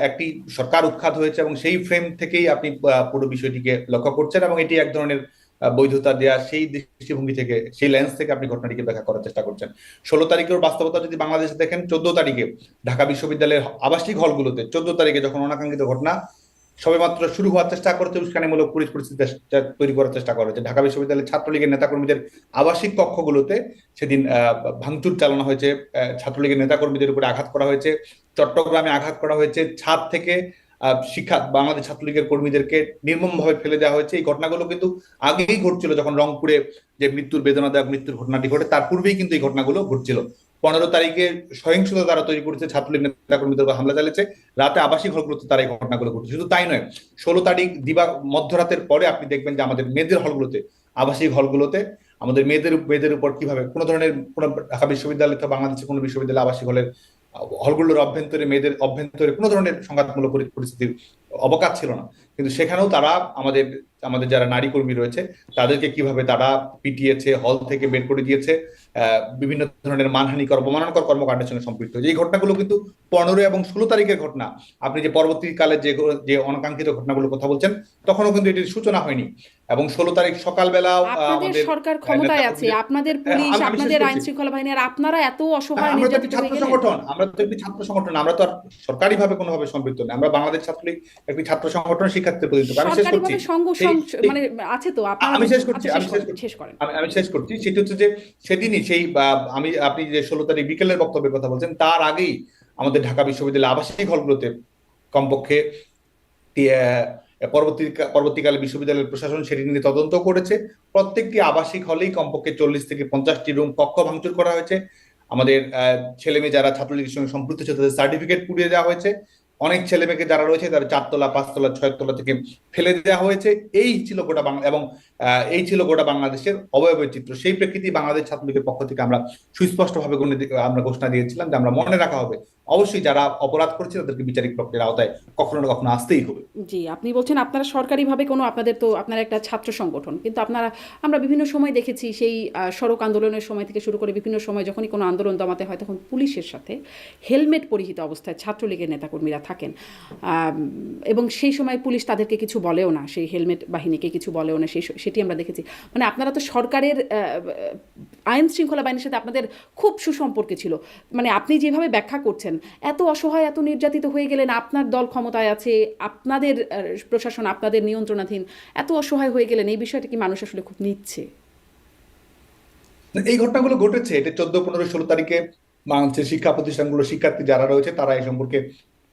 [SPEAKER 1] একটি সরকার উৎখাত হয়েছে এবং সেই ফ্রেম থেকেই আপনি পুরো বিষয়টিকে লক্ষ্য করছেন এবং এটি এক ধরনের বৈধতা দেওয়া সেই দৃষ্টিভঙ্গি থেকে, সেই লেন্স থেকে আপনি ঘটনাটিকে ব্যাখ্যা করার চেষ্টা করছেন। 16 তারিখের বাস্তবতা যদি বাংলাদেশে দেখেন, 14 তারিখে ঢাকা বিশ্ববিদ্যালয়ের আবাসিক হলগুলোতে 14 তারিখে যখন অনাকাঙ্ক্ষিত ঘটনা সবেমাত্র শুরু হওয়ার চেষ্টা করতে উস্কানিমূলক পরিস্থিতি তৈরি করার চেষ্টা করা হয়েছে। ঢাকা বিশ্ববিদ্যালয়ের ছাত্রলীগের নেতাকর্মীদের আবাসিক কক্ষগুলোতে সেদিন ভাঙচুর চালানো হয়েছে, ছাত্রলীগের নেতাকর্মীদের উপরে আঘাত করা হয়েছে, চট্টগ্রামে আঘাত করা হয়েছে, ছাদ থেকে বাংলাদেশ ছাত্রলীগের কর্মীদেরকে নির্মমভাবে ফেলে দেওয়া হয়েছে। এই ঘটনাগুলো কিন্তু আগেই ঘটছিল, যখন রংপুরে যে মৃত্যুর বেদনাদায়ক মৃত্যুর ঘটনাটি ঘটে তার পূর্বেই কিন্তু এই ঘটনাগুলো ঘটছিল। 15 তারিখে সহিংসতা তারা তৈরি করেছে, ছাত্রলীগ নেতাকর্মীদের উপর হামলা চালিয়েছে, রাতে আবাসিক হলগুলোতে তারা এই ঘটনাগুলো ঘটছে। শুধু তাই নয়, 16 তারিখ মধ্যরাতের পরে আপনি দেখবেন যে আমাদের মেয়েদের হলগুলোতে, আবাসিক হলগুলোতে আমাদের মেয়েদের উপর কিভাবে কোনো ধরনের, কোনো ঢাকা বিশ্ববিদ্যালয় বা বাংলাদেশের কোনো বিশ্ববিদ্যালয় আবাসিক হলগুলোর অভ্যন্তরে, মেয়েদের অভ্যন্তরে কোনো ধরনের সংঘাতমূলক পরিস্থিতির অবকাশ ছিল না। কিন্তু সেখানেও তারা আমাদের আমাদের যারা নারী কর্মী রয়েছে তাদেরকে কিভাবে তারা পিটিয়েছে, হল থেকে বের করে দিয়েছে, বিভিন্ন ধরনের মানহানিকর, অবমাননাকর কর্মকাণ্ডের সঙ্গে সম্পৃক্ত হয়েছে। এই ঘটনাগুলো কিন্তু 15 এবং 16 তারিখের ঘটনা। আপনি যে পরবর্তীকালে যে অনাকাঙ্ক্ষিত ঘটনাগুলোর কথা বলছেন, তখনও কিন্তু এটির সূচনা হয়নি। এবং 16 তারিখ সকালবেলাও
[SPEAKER 2] আপনাদের
[SPEAKER 1] আমাদের
[SPEAKER 2] সরকার ক্ষমতায় আছে, আপনাদের পুলিশ,
[SPEAKER 1] আমি শেষ
[SPEAKER 2] আপনাদের আইন
[SPEAKER 1] করছি।
[SPEAKER 2] শৃঙ্খলা বাহিনী, আর আপনারা এত অসহায়
[SPEAKER 1] আমরা তো একটি
[SPEAKER 2] নির্যাতিত
[SPEAKER 1] ছাত্র
[SPEAKER 2] হয়ে গেলেন।
[SPEAKER 1] সংগঠন, আমরা তো আর সরকারি ভাবে কোনোভাবে সম্পৃক্ত নই। আমরা বাংলাদেশ ছাত্রলীগ একটি ছাত্র সংগঠন, শিক্ষার্থীদের প্রতিনিধিত্ব। আমি শেষ করছি।
[SPEAKER 2] সরকারিভাবে মানে আছে তো আপনারা।
[SPEAKER 1] আমি শেষ করছি।
[SPEAKER 2] আচ্ছা, শেষ করেন।
[SPEAKER 1] আমি শেষ করছি। সেটি হচ্ছে যে সেদিনই আপনি যে 16 তারিখ বিকেলের বক্তব্যের কথা বলছেন, তার আগেই আমাদের ঢাকা বিশ্ববিদ্যালয়ের আবাসিক হলগুলোতে কমপক্ষে পরবর্তীকালে বিশ্ববিদ্যালয়ের প্রশাসন সেটি নিয়ে তদন্ত করেছে। প্রত্যেকটি আবাসিক হলেই কমপক্ষে 40 থেকে 50টি রুম, কক্ষ ভাঙচুর করা হয়েছে। আমাদের ছেলে মেয়ে যারা ছাত্রলীগের সঙ্গে সম্পৃক্ত ছিল তাদের সার্টিফিকেট পুড়িয়ে দেওয়া হয়েছে। অনেক ছেলে মেয়েকে যারা রয়েছে তারা 4তলা, 5তলা, 6তলা থেকে ফেলে দেওয়া হয়েছে। এই ছিল গোটা বাংলা, এবং এই ছিল গোটা বাংলাদেশের অবয়বের চিত্র। সেই প্রেক্ষিতে বাংলাদেশ ছাত্রলীগের পক্ষ থেকে আমরা সুস্পষ্টভাবে আমরা ঘোষণা দিয়েছিলাম যে আমরা মনে রাখা হবে, অবশ্যই যারা অপরাধ করেছে তাদেরকে বিচারিক প্রক্রিয়ার আওতায় কখনো না কখনো আসতেই হবে।
[SPEAKER 2] জি, আপনি বলছেন আপনারা সরকারিভাবে কোনো, আপনারা একটা ছাত্র সংগঠন, কিন্তু আমরা বিভিন্ন সময় দেখেছি সেই সড়ক আন্দোলনের সময় থেকে শুরু করে বিভিন্ন সময় যখনই কোনো আন্দোলন দমাতে হয় তখন পুলিশের সাথে হেলমেট পরিহিত অবস্থায় ছাত্রলীগের নেতাকর্মীরা থাকেন, এবং সেই সময় পুলিশ তাদেরকে কিছু বলেও না, সেই হেলমেট বাহিনীকে কিছু বলেও না, সেটি আমরা দেখেছি। মানে আপনারা তো সরকারের আইন শৃঙ্খলা বাহিনীর সাথে আপনাদের খুব সুসম্পর্কে ছিল। মানে আপনি যেভাবে ব্যাখ্যা করছেন, এত অসহায়, এত নির্যাতিত হয়ে গেলেন, আপনার দল ক্ষমতায় আছে, আপনাদের প্রশাসন আপনাদের নিয়ন্ত্রণাধীন, এত অসহায় হয়ে গেলেন, এই বিষয়টা কি মানুষ আসলে খুব নিচ্ছে?
[SPEAKER 1] এই ঘটনাগুলো ঘটেছে, এটা 14, 15, 16 তারিখে বাংলাদেশের শিক্ষা প্রতিষ্ঠানগুলো, শিক্ষার্থী যারা রয়েছে তারা এই সম্পর্কে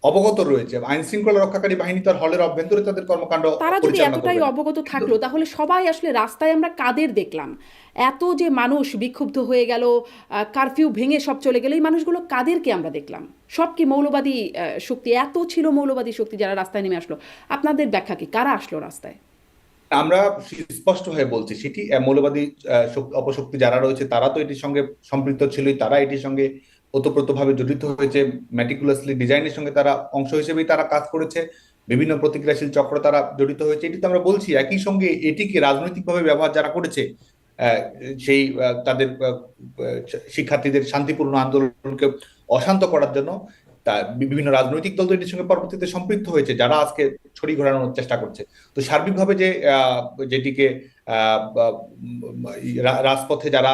[SPEAKER 1] অবগত রয়েছে। আইন শৃঙ্খলা রক্ষাকারী বাহিনী তার হলের অভ্যন্তরে তাদের কর্মকাণ্ড
[SPEAKER 2] তারা যদি
[SPEAKER 1] পরিচালনা
[SPEAKER 2] এতটাই
[SPEAKER 1] করবে।
[SPEAKER 2] অবগত থাকলো, তাহলে সবাই আসলে রাস্তায় আমরা কাদের দেখলাম? এত যে মানুষ বিক্ষুব্ধ হয়ে গেল, কারফিউ ভেঙে সব চলে গেল, এই মানুষগুলো কাদেরকে আমরা দেখলাম? সব কি মৌলবাদী শক্তি? এত ছিল মৌলবাদী শক্তি যারা রাস্তায় নেমে আসলো? আপনাদের ব্যাখ্যা কি, কারা আসলো রাস্তায়?
[SPEAKER 1] আমরা স্পষ্ট হয়ে বলছি, সেটি মৌলবাদী অপশক্তি যারা রয়েছে তারা তো এটির সঙ্গে সম্পৃক্ত ছিলই, তারা এটির সঙ্গে ওতপ্রোতভাবে জড়িত হয়েছে, ম্যাটিকুলাসলি ডিজাইনের সঙ্গে তারা অংশ হিসেবেই তারা কাজ করেছে, বিভিন্ন প্রতিক্রিয়াশীল চক্র তারা জড়িত হয়েছে, এটি তো আমরা বলছি। একই সঙ্গে এটিকে রাজনৈতিকভাবে ব্যবহার যারা করেছে, সেই তাদের শিক্ষার্থীদের শান্তিপূর্ণ আন্দোলনকে অশান্ত করার জন্য বিভিন্ন রাজনৈতিক দল তো এটির সঙ্গে পরবর্তীতে সম্পৃক্ত হয়েছে, যারা আজকে ছড়ি ঘোরানোর চেষ্টা করছে। তো সার্বিকভাবে যেটিকে রাজপথে যারা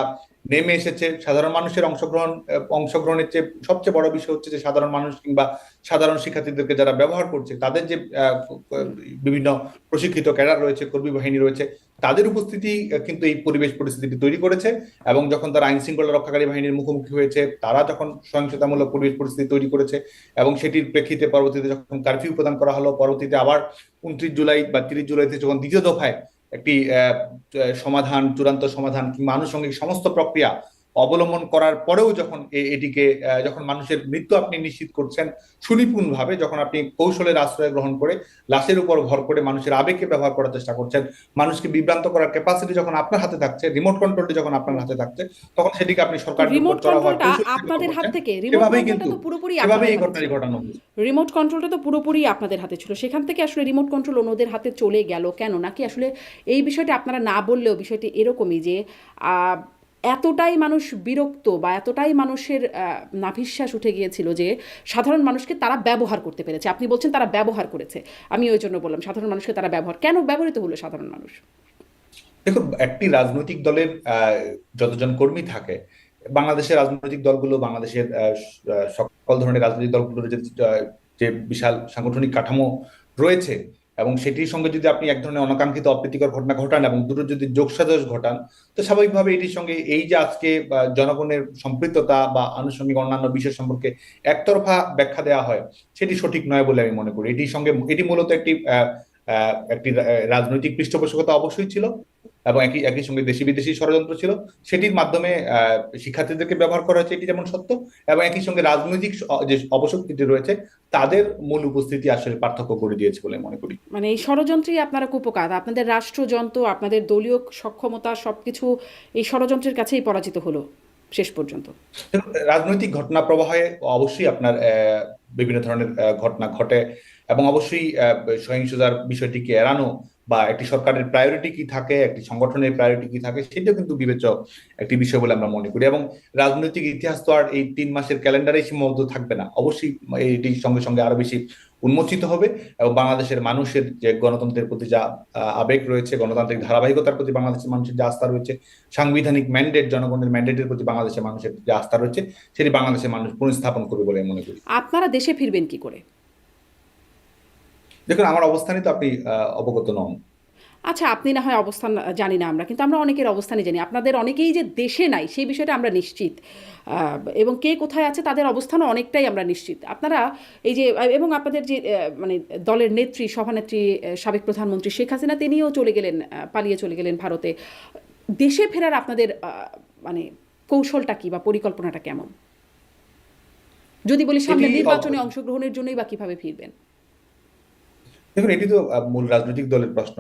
[SPEAKER 1] নেমে এসেছে, সাধারণ মানুষের অংশগ্রহণের চেয়ে সবচেয়ে বড় বিষয় হচ্ছে যে সাধারণ মানুষ কিংবা সাধারণ শিক্ষার্থীদেরকে যারা ব্যবহার করছে, তাদের যে বিভিন্ন প্রশিক্ষিত ক্যাডার রয়েছে, কর্মী বাহিনী রয়েছে, তাদের উপস্থিতি কিন্তু এই পরিস্থিতিটি তৈরি করেছে। এবং যখন তারা আইন শৃঙ্খলা রক্ষাকারী বাহিনীর মুখোমুখি হয়েছে, তারা যখন সহিংসতামূলক পরিস্থিতি তৈরি করেছে, এবং সেটির প্রেক্ষিতে পরবর্তীতে যখন কারফিউ প্রদান করা হলো, পরবর্তীতে আবার 29 জুলাই বা 30 জুলাইতে যখন দ্বিতীয় দফায় একটি চূড়ান্ত সমাধান কিংবা আনুষঙ্গিক সমস্ত প্রক্রিয়া অবলম্বন করার পরেও যখন এটিকে যখন মানুষের মৃত্যু আপনি নিশ্চিত করছেন সুনিপুণভাবে, যখন আপনি কৌশলের আশ্রয় গ্রহণ করে লাশের উপর ভর করে মানুষের আবেগকে ব্যবহার করার চেষ্টা করছেন, মানুষকে বিভ্রান্ত করার ক্যাপাসিটি যখন আপনার হাতে থাকছে, রিমোট কন্ট্রোলটি যখন আপনার হাতে থাকছে, তখন সেটিকে আপনি সরকারের উপর চড়াও হওয়ার কৌশল
[SPEAKER 2] আপনাদের হাত থেকে,
[SPEAKER 1] সেভাবেই কিন্তু এই ঘটনাটি ঘটানো হয়েছে।
[SPEAKER 2] রিমোট কন্ট্রোলটা তো পুরোপুরি আপনাদের হাতে ছিল, সেখান থেকে আসলে রিমোট কন্ট্রোল অন্যদের হাতে চলে গেল কেন? নাকি আসলে এই বিষয়টি আপনারা না বললেও বিষয়টি এরকমই যে এতটাই মানুষ বিরক্ত বা এতটাই মানুষের নাভিশ্বাস উঠে গিয়েছিল যে সাধারণ মানুষকে তারা ব্যবহার করতে পেরেছে। আপনি বলছেন তারা ব্যবহার করেছে, আমি ওই জন্য বললাম সাধারণ মানুষকে তারা কেন ব্যবহৃত হলো সাধারণ মানুষ?
[SPEAKER 1] দেখুন, একটি রাজনৈতিক দলের যতজন কর্মী থাকে, বাংলাদেশের রাজনৈতিক দলগুলো, বাংলাদেশের সকল ধরনের রাজনৈতিক দলগুলোর যে বিশাল সাংগঠনিক কাঠামো রয়েছে, এবং সেটির সঙ্গে যদি আপনি এক ধরনের অনাকাঙ্ক্ষিত অপ্রীতিকর ঘটনা ঘটান এবং দুটো যদি যোগসাজশ ঘটান, তো স্বাভাবিকভাবে এটির সঙ্গে এই যে আজকে জনগণের সম্পৃক্ততা বা আনুষঙ্গিক অন্যান্য বিষয় সম্পর্কে একতরফা ব্যাখ্যা দেওয়া হয়, সেটি সঠিক নয় বলে আমি মনে করি। এটি মূলত একটি রাজনৈতিক পৃষ্ঠপোষকতা অবশ্যই ছিল, এবং একই একই সঙ্গে দেশি বিদেশি ষড়যন্ত্র ছিল। সেটির মাধ্যমে শিক্ষার্থীদেরকে ব্যবহার করা হয়েছে, এটি যেমন সত্য, এবং একই সঙ্গে রাজনৈতিক যে অপশক্তিটি রয়েছে তাদের মূল উপস্থিতি আসলে পার্থক্য করে দিয়েছে বলে মনে করি।
[SPEAKER 2] মানে এই ষড়যন্ত্রই আপনারা কুপকার, আপনাদের রাষ্ট্রযন্ত্র, আপনাদের দলীয় সক্ষমতা সবকিছু এই ষড়যন্ত্রের কাছেই পরাজিত হলো শেষ পর্যন্ত।
[SPEAKER 1] রাজনৈতিক ঘটনা প্রবাহে অবশ্যই আপনার বিভিন্ন ধরনের ঘটনা ঘটে, এবং অবশ্যই সহিংসতার বিষয়টিকে এড়ানো বা একটি সরকারের প্রায়োরিটি কি থাকে, একটি সংগঠনের প্রায়োরিটি কি থাকে, সেটাও কিন্তু বিবেচ্য একটি বিষয় বলে আমরা মনে করি। এবং রাজনৈতিক ইতিহাস তো আর এই 3 মাসের ক্যালেন্ডারেই সীমাবদ্ধ থাকবে না, অবশ্যই এটির সঙ্গে সঙ্গে আরো বেশি উন্মোচিত হবে। এবং বাংলাদেশের মানুষের যে গণতন্ত্রের প্রতি যা আবেগ রয়েছে, গণতান্ত্রিক ধারাবাহিকতার প্রতি বাংলাদেশের মানুষের যে আস্থা রয়েছে, সাংবিধানিক ম্যান্ডেট, জনগণের ম্যান্ডেটের প্রতি বাংলাদেশের মানুষের যে আস্থা রয়েছে, সেটি বাংলাদেশের মানুষ পুনঃস্থাপন করবে বলে আমি মনে করি।
[SPEAKER 2] আপনারা দেশে ফিরবেন কি করে?
[SPEAKER 1] দেখুন, আমার অবস্থানই তো আপনি অবগত নন।
[SPEAKER 2] আচ্ছা, আপনি না হয় অবস্থান জানি না আমরা, কিন্তু আমরা অনেকের অবস্থানই জানি। আপনাদের অনেকেই যে দেশে নাই সেই বিষয়টা আমরা নিশ্চিত, এবং কে কোথায় আছে তাদের অবস্থানও অনেকটাই আমরা নিশ্চিত। আপনারা এই যে এবং আপনাদের যে মানে দলের নেত্রী, সভানেত্রী, সাবেক প্রধানমন্ত্রী শেখ হাসিনা, তিনিও চলে গেলেন, পালিয়ে চলে গেলেন ভারতে। দেশে ফেরার আপনাদের মানে কৌশলটা কি বা পরিকল্পনাটা কেমন? যদি বলি
[SPEAKER 1] এটি
[SPEAKER 2] সামনে নির্বাচনে অংশগ্রহণের জন্যই বা কিভাবে ফিরবেন?
[SPEAKER 1] দেখুন, এটি তো মূল রাজনৈতিক দলের প্রশ্ন।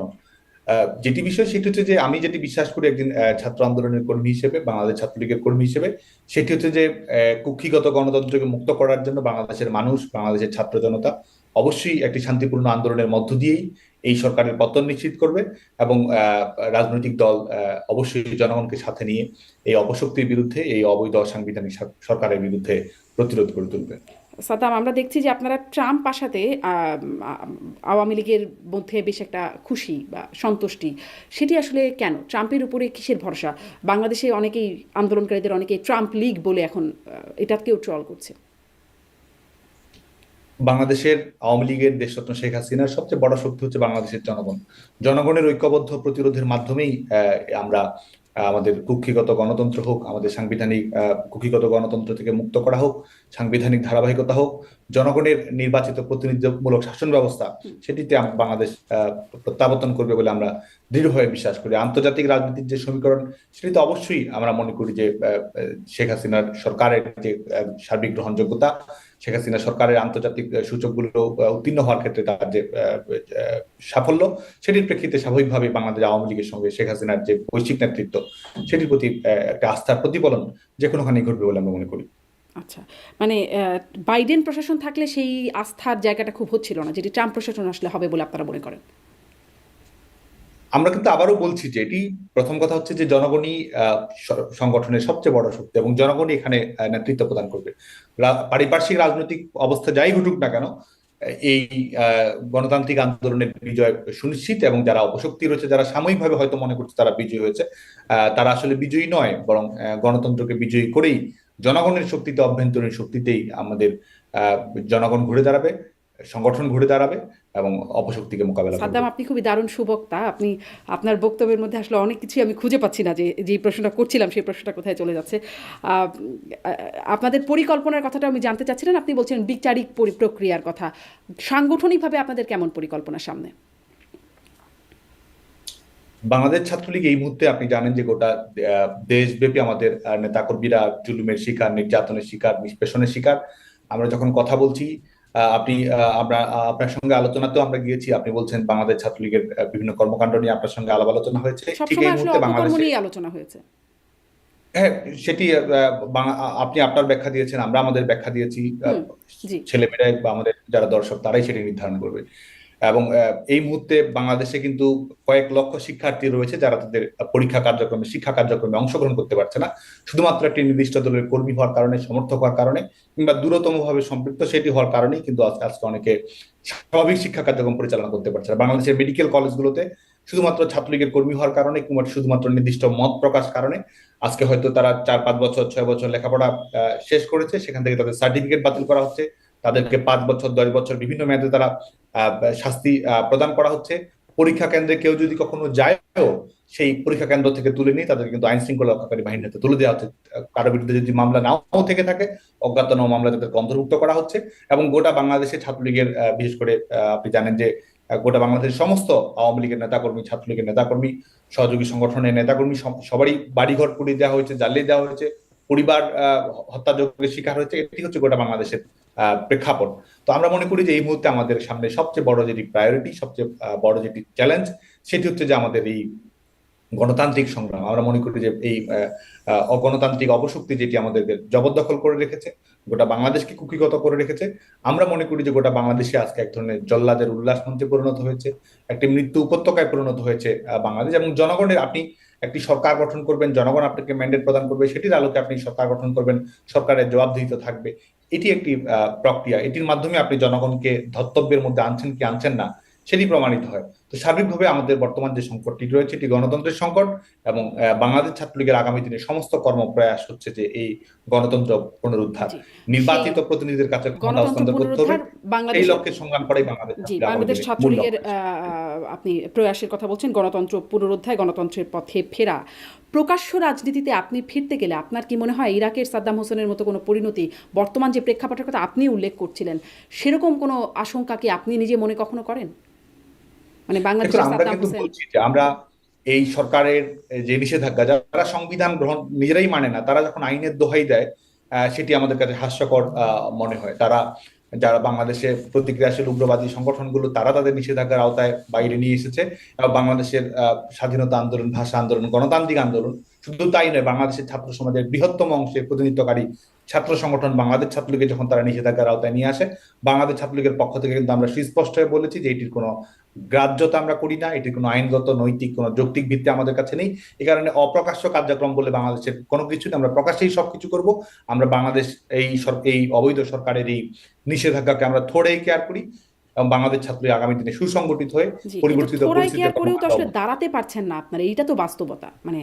[SPEAKER 1] যেটি বিষয় সেটি হচ্ছে যে আমি যেটি বিশ্বাস করি একদিন ছাত্র আন্দোলনের কর্মী হিসেবে, বাংলাদেশ ছাত্রলীগের কর্মী হিসেবে, সেটি হচ্ছে যে কুক্ষিগত গণতন্ত্রকে মুক্ত করার জন্য বাংলাদেশের মানুষ, বাংলাদেশের ছাত্র জনতা অবশ্যই একটি শান্তিপূর্ণ আন্দোলনের মধ্য দিয়েই এই সরকারের পতন নিশ্চিত করবে। এবং রাজনৈতিক দল অবশ্যই জনগণকে সাথে নিয়ে এই অপশক্তির বিরুদ্ধে, এই অবৈধ সাংবিধানিক সরকারের বিরুদ্ধে প্রতিরোধ করে তুলবে।
[SPEAKER 2] সাদ্দাম, আমরা দেখছি যে আপনারা ট্রাম্প আসাতে আওয়ামী লীগের মধ্যে বেশ একটা খুশি বা সন্তুষ্টি, সেটি আসলে কেন? ট্রাম্পের উপরে কিসের ভরসা? বাংলাদেশে অনেকেই, আন্দোলনকারীদের অনেকেই ট্রাম্প লীগ বলে এখন এটাকেও ট্রল করছে।
[SPEAKER 1] বাংলাদেশের আওয়ামী লীগের দেশরত্ন শেখ হাসিনার সবচেয়ে বড় শক্তি হচ্ছে বাংলাদেশের জনগণ। জনগণের ঐক্যবদ্ধ প্রতিরোধের মাধ্যমেই আমরা আমাদের কুক্ষিগত গণতন্ত্র হোক, আমাদের সাংবিধানিক কুক্ষিগত গণতন্ত্র থেকে মুক্ত করা হোক, সাংবিধানিক ধারাবাহিকতা হোক, জনগণের নির্বাচিত প্রতিনিধিত্বমূলক শাসন ব্যবস্থা, সেটিতে বাংলাদেশ প্রত্যাবর্তন করবে বলে আমরা দৃঢ়ভাবে বিশ্বাস করি। আন্তর্জাতিক রাজনীতির যে সমীকরণ, সেটি তো অবশ্যই আমরা মনে করি যে শেখ হাসিনার সরকারের যে সার্বিক গ্রহণযোগ্যতা, শেখ হাসিনা সরকারের আন্তর্জাতিক সূচকগুলো উত্তীর্ণ হওয়ার ক্ষেত্রে তার যে সাফল্য, সেটির প্রেক্ষিতে স্বাভাবিকভাবে বাংলাদেশ আওয়ামী লীগের সঙ্গে শেখ হাসিনার যে বৈশ্বিক নেতৃত্ব, সেটির প্রতি একটা আস্থার প্রতিফলন যে কোনোখানে ঘটবে বলে আমরা মনে করি।
[SPEAKER 2] আচ্ছা, মানে বাইডেন প্রশাসন থাকলে সেই আস্থার জায়গাটা খুব হচ্ছিল না, যেটি ট্রাম্প প্রশাসন আসলে হবে বলে আপনারা মনে করেন?
[SPEAKER 1] আমরা কিন্তু আবারও বলছি যে এটি, প্রথম কথা হচ্ছে যে জনগণই সংগঠনের সবচেয়ে বড় শক্তি, এবং জনগণই এখানে নেতৃত্ব প্রদান করবে। পারিপার্শ্বিক রাজনৈতিক অবস্থা যাই ঘটুক না কেন, এই গণতান্ত্রিক আন্দোলনের বিজয় সুনিশ্চিত। এবং যারা অপশক্তি রয়েছে, যারা সাময়িকভাবে হয়তো মনে করছে তারা বিজয়ী হয়েছে, তারা আসলে বিজয়ী নয়, বরং গণতন্ত্রকে বিজয়ী করেই, জনগণের শক্তিতে, অভ্যন্তরীণ শক্তিতেই আমাদের জনগণ ঘুরে দাঁড়াবে, সংগঠন ঘুরে দাঁড়াবে, এবং অপশক্তিকে মোকাবেলা করবে।
[SPEAKER 2] সাদ্দাম, আপনি খুবই দারুণ সুবক্তা। আপনি আপনার বক্তব্যের মধ্যে আসলে অনেক কিছুই আমি খুঁজে পাচ্ছি না, যে যে প্রশ্নটা করছিলাম সেই প্রশ্নটা কোথায় চলে যাচ্ছে। আহ, আপনাদের পরিকল্পনার কথাটা আমি জানতে চাচ্ছিলেন। আপনি বলছেন বিচারিক প্রক্রিয়ার কথা। সাংগঠনিকভাবে আপনাদের কেমন পরিকল্পনা সামনে?
[SPEAKER 1] বাংলাদেশ ছাত্রলীগ এই মুহূর্তে, আপনি জানেন যে গোটা দেশব্যাপী আমাদের নেতাকর্মীরা জুলুমের শিকার, নির্যাতনের শিকার, নিষ্পেষণের শিকার। আমরা যখন কথা বলছি, আমরা আপনার সঙ্গে আলোচনাতেও আমরা গিয়েছি, আপনি বলছেন বাংলাদেশ ছাত্রলীগের বিভিন্ন কর্মকাণ্ড নিয়ে আপনার সঙ্গে আলাপ আলোচনা হয়েছে। ঠিক এই
[SPEAKER 2] সবসময় আসলে
[SPEAKER 1] মুহূর্তে
[SPEAKER 2] অপকর্ম
[SPEAKER 1] বাংলাদেশে,
[SPEAKER 2] নিয়েই আলোচনা হয়েছে।
[SPEAKER 1] হ্যাঁ, সেটি আপনি আপনার ব্যাখ্যা দিয়েছেন, আমরা আমাদের ব্যাখ্যা দিয়েছি।
[SPEAKER 2] হুম। জি।
[SPEAKER 1] ছেলেমেয়েরাই বা আমাদের যারা দর্শক, তারাই সেটি নির্ধারণ করবে। এবং এই মুহূর্তে বাংলাদেশে কিন্তু কয়েক লক্ষ শিক্ষার্থী রয়েছে যারা তাদের পরীক্ষা কার্যক্রমে শিক্ষা কার্যক্রমে অংশগ্রহণ করতে পারছে না, শুধুমাত্র একটি নির্দিষ্ট দলের কর্মী হওয়ার কারণে, সমর্থক হওয়ার কারণে, কিংবা দূরতম ভাবে সম্পৃক্ত সেটি হওয়ার কারণেই কিন্তু আজকে আজকে অনেকে স্বাভাবিক শিক্ষা কার্যক্রম পরিচালনা করতে পারছে না। বাংলাদেশের মেডিকেল কলেজগুলোতে শুধুমাত্র ছাত্রলীগের কর্মী হওয়ার কারণে কিংবা শুধুমাত্র নির্দিষ্ট মত প্রকাশ কারণে আজকে হয়তো তারা 4-5 বছর 6 বছর লেখাপড়া শেষ করেছে, সেখান থেকে তাদের সার্টিফিকেট বাতিল করা হচ্ছে, তাদেরকে 5 বছর 10 বছর বিভিন্ন মেয়াদে তারা শাস্তি প্রদান করা হচ্ছে। পরীক্ষা কেন্দ্রে কেউ যদি কখনো যায়ও, সেই পরীক্ষা কেন্দ্র থেকে তুলে নিয়ে তাদেরকে কিন্তু আইন শৃঙ্খলা রক্ষাকারী বাহিনীর হাতে তুলে দেওয়া হচ্ছে। কারো বিরুদ্ধে যদি মামলা নাও থেকে থাকে, অজ্ঞাতনামা মামলা তাদেরকে অন্তর্ভুক্ত করা হচ্ছে। এবং গোটা বাংলাদেশে ছাত্রলীগের বিশেষ করে আপনি জানেন যে গোটা বাংলাদেশের সমস্ত আওয়ামী লীগের নেতাকর্মী, ছাত্রলীগের নেতাকর্মী, সহযোগী সংগঠনের নেতাকর্মী সবারই বাড়িঘর পুড়িয়ে দেওয়া হয়েছে, জ্বালিয়ে দেওয়া হয়েছে, পরিবার হত্যাযজ্ঞের শিকার হয়েছে। এটি হচ্ছে গোটা বাংলাদেশের প্রেক্ষাপট। তো আমরা মনে করি যে এই মুহূর্তে আমাদের সামনে সবচেয়ে বড় যেটি প্রায়োরিটি, সবচেয়ে বড় যেটি চ্যালেঞ্জ, সেটি হচ্ছে যে আমাদের এই গণতান্ত্রিক সংগ্রাম। আমরা মনে করি যে এই অগণতান্ত্রিক অপশক্তি যেটি আমাদেরকে জবরদখল করে রেখেছে, গোটা বাংলাদেশকে কুক্ষিগত করে রেখেছে, আমরা মনে করি যে গোটা বাংলাদেশে আজকে এক ধরনের জল্লাদের উল্লাস মঞ্চে পরিণত হয়েছে, একটি মৃত্যু উপত্যকায় পরিণত হয়েছে বাংলাদেশ। এবং জনগণের, আপনি একটি সরকার গঠন করবেন, জনগণ আপনাকে ম্যান্ডেট প্রদান করবে, সেটির আলোকে আপনি সরকার গঠন করবেন, সরকারের জবাবদিহিতা থাকবে। এটি একটি প্রক্রিয়া, এটির মাধ্যমে আপনি জনগণকে ধর্তব্যের মধ্যে আনছেন কি আনছেন না সেটি প্রমাণিত হয়। তো সার্বিকভাবে আমাদের বর্তমান যে সংকটটি রয়েছে, এটি গণতন্ত্রের সংকট। এবং বাংলাদেশ ছাত্রলীগের আগামী দিনের সমস্ত কর্মপ্রয়াস হচ্ছে যে এই গণতন্ত্র পুনরুদ্ধার,
[SPEAKER 2] জি, সেই
[SPEAKER 1] নির্বাচিত প্রতিনিধিদের কাছে ক্ষমতা
[SPEAKER 2] গণতন্ত্র
[SPEAKER 1] হস্তান্তর করতে হবে।
[SPEAKER 2] পুনরুদ্ধার
[SPEAKER 1] এই
[SPEAKER 2] বাংলাদেশের
[SPEAKER 1] লক্ষ্যে সংগ্রাম করাই বাংলাদেশ
[SPEAKER 2] জি,
[SPEAKER 1] ছাত্রলীগ আগামী
[SPEAKER 2] বাংলাদেশ
[SPEAKER 1] দিনের মূল
[SPEAKER 2] ছাত্রলীগের
[SPEAKER 1] লক্ষ্য।
[SPEAKER 2] আপনি প্রয়াসের কথা বলছেন, গণতন্ত্র পুনরুদ্ধার, গণতন্ত্রের পথে ফেরা। প্রকাশ্য রাজনীতিতে আপনি ফিরতে গেলে আপনার কি মনে হয় ইরাকের সাদ্দাম হোসেনের মতো কোনো পরিণতি, বর্তমান যে প্রেক্ষাপটের কথা আপনি উল্লেখ করছিলেন, সেরকম কোনো আশঙ্কা কি আপনি নিজে মনে কখনো করেন? মানে
[SPEAKER 1] দেখুন,
[SPEAKER 2] বাংলাদেশের
[SPEAKER 1] আমরা
[SPEAKER 2] সাদ্দাম
[SPEAKER 1] কিন্তু
[SPEAKER 2] হোসেন।
[SPEAKER 1] বলছি যে আমরা এই সরকারের যে নিষেধাজ্ঞা, যারা সংবিধান গ্রহণ নিজেরাই মানে না, তারা যখন আইনের দোহাই দেয়, সেটি আমাদের কাছে হাস্যকর মনে হয়। তারা, যারা বাংলাদেশে প্রতিক্রিয়াশীল উগ্রবাদী সংগঠনগুলো, তারা তাদের নিষেধাজ্ঞার আওতায় বাইরে নিয়ে এসেছে। এবং বাংলাদেশের স্বাধীনতা আন্দোলন, ভাষা আন্দোলন, গণতান্ত্রিক আন্দোলন, শুধু তাই নয়, বাংলাদেশের ছাত্র সমাজের বৃহত্তম অংশের প্রতিনিধিত্বকারী ছাত্র সংগঠন বাংলাদেশ ছাত্রলীগের যখন তারা নিষেধাজ্ঞার আওতায় নিয়ে আসে, বাংলাদেশ ছাত্রলীগের পক্ষ থেকে কিন্তু আমরা সুস্পষ্ট হয়ে বলেছি যে এটির কোনো গ্রাহ্যতা আমরা করি না, এটির কোনো আইনগত, নৈতিক, কোনো যৌক্তিক ভিত্তি আমাদের কাছে নেই। এই কারণে অপ্রকাশ্য কার্যক্রম বলে বাংলাদেশের কোনো কিছু, আমরা প্রকাশ্যেই সবকিছু করব। আমরা বাংলাদেশ এই অবৈধ সরকারের এই নিষেধাজ্ঞাকে আমরা থোড়াই কেয়ার করি, এবং বাংলাদেশ ছাত্রলীগ আগামী দিনে সুসংগঠিত হয়ে
[SPEAKER 2] জি, কিন্তু
[SPEAKER 1] পরিবর্তিত
[SPEAKER 2] থোড়াই কেয়ার করেও তো আসলে
[SPEAKER 1] পরিস্থিতি।
[SPEAKER 2] দাঁড়াতে পারছেন না আপনারা, এইটা তো বাস্তবতা। মানে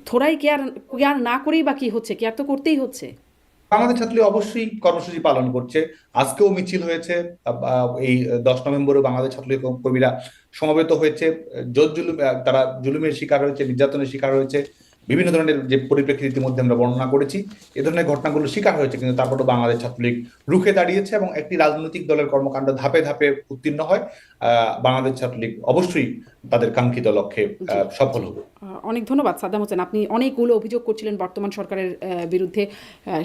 [SPEAKER 2] থোড়াই কেয়ার কেয়ার না করেই বা কি হচ্ছে, কেয়ার তো করতেই হচ্ছে।
[SPEAKER 1] বাংলাদেশ ছাত্রলীগ অবশ্যই কর্মসূচি পালন করছে। আজকেও মিছিল হয়েছে, এই 10 নভেম্বরও বাংলাদেশ ছাত্রলীগ কর্মীরা সমবেত হয়েছে। জোর জুলুম, তারা জুলুমের শিকার হয়েছে, নির্যাতনের শিকার হয়েছে, বিভিন্ন ধরনের যে পরিপ্রেক্ষিত ইতিমধ্যে আমরা বর্ণনা করেছি, এ ধরনের ঘটনাগুলো শিকার হয়েছে। কিন্তু তারপরও বাংলাদেশ ছাত্রলীগ রুখে দাঁড়িয়েছে এবং একটি রাজনৈতিক দলের কর্মকাণ্ড ধাপে ধাপে উত্তীর্ণ হয়। বাংলাদেশ ছাত্রলীগ অবশ্যই তাদের কাঙ্ক্ষিত লক্ষ্যে
[SPEAKER 2] জি,
[SPEAKER 1] সফল
[SPEAKER 2] জি।
[SPEAKER 1] হবে।
[SPEAKER 2] অনেক ধন্যবাদ সাদ্দাম হোসেন। আপনি অনেকগুলো অভিযোগ করছিলেন বর্তমান সরকারের বিরুদ্ধে।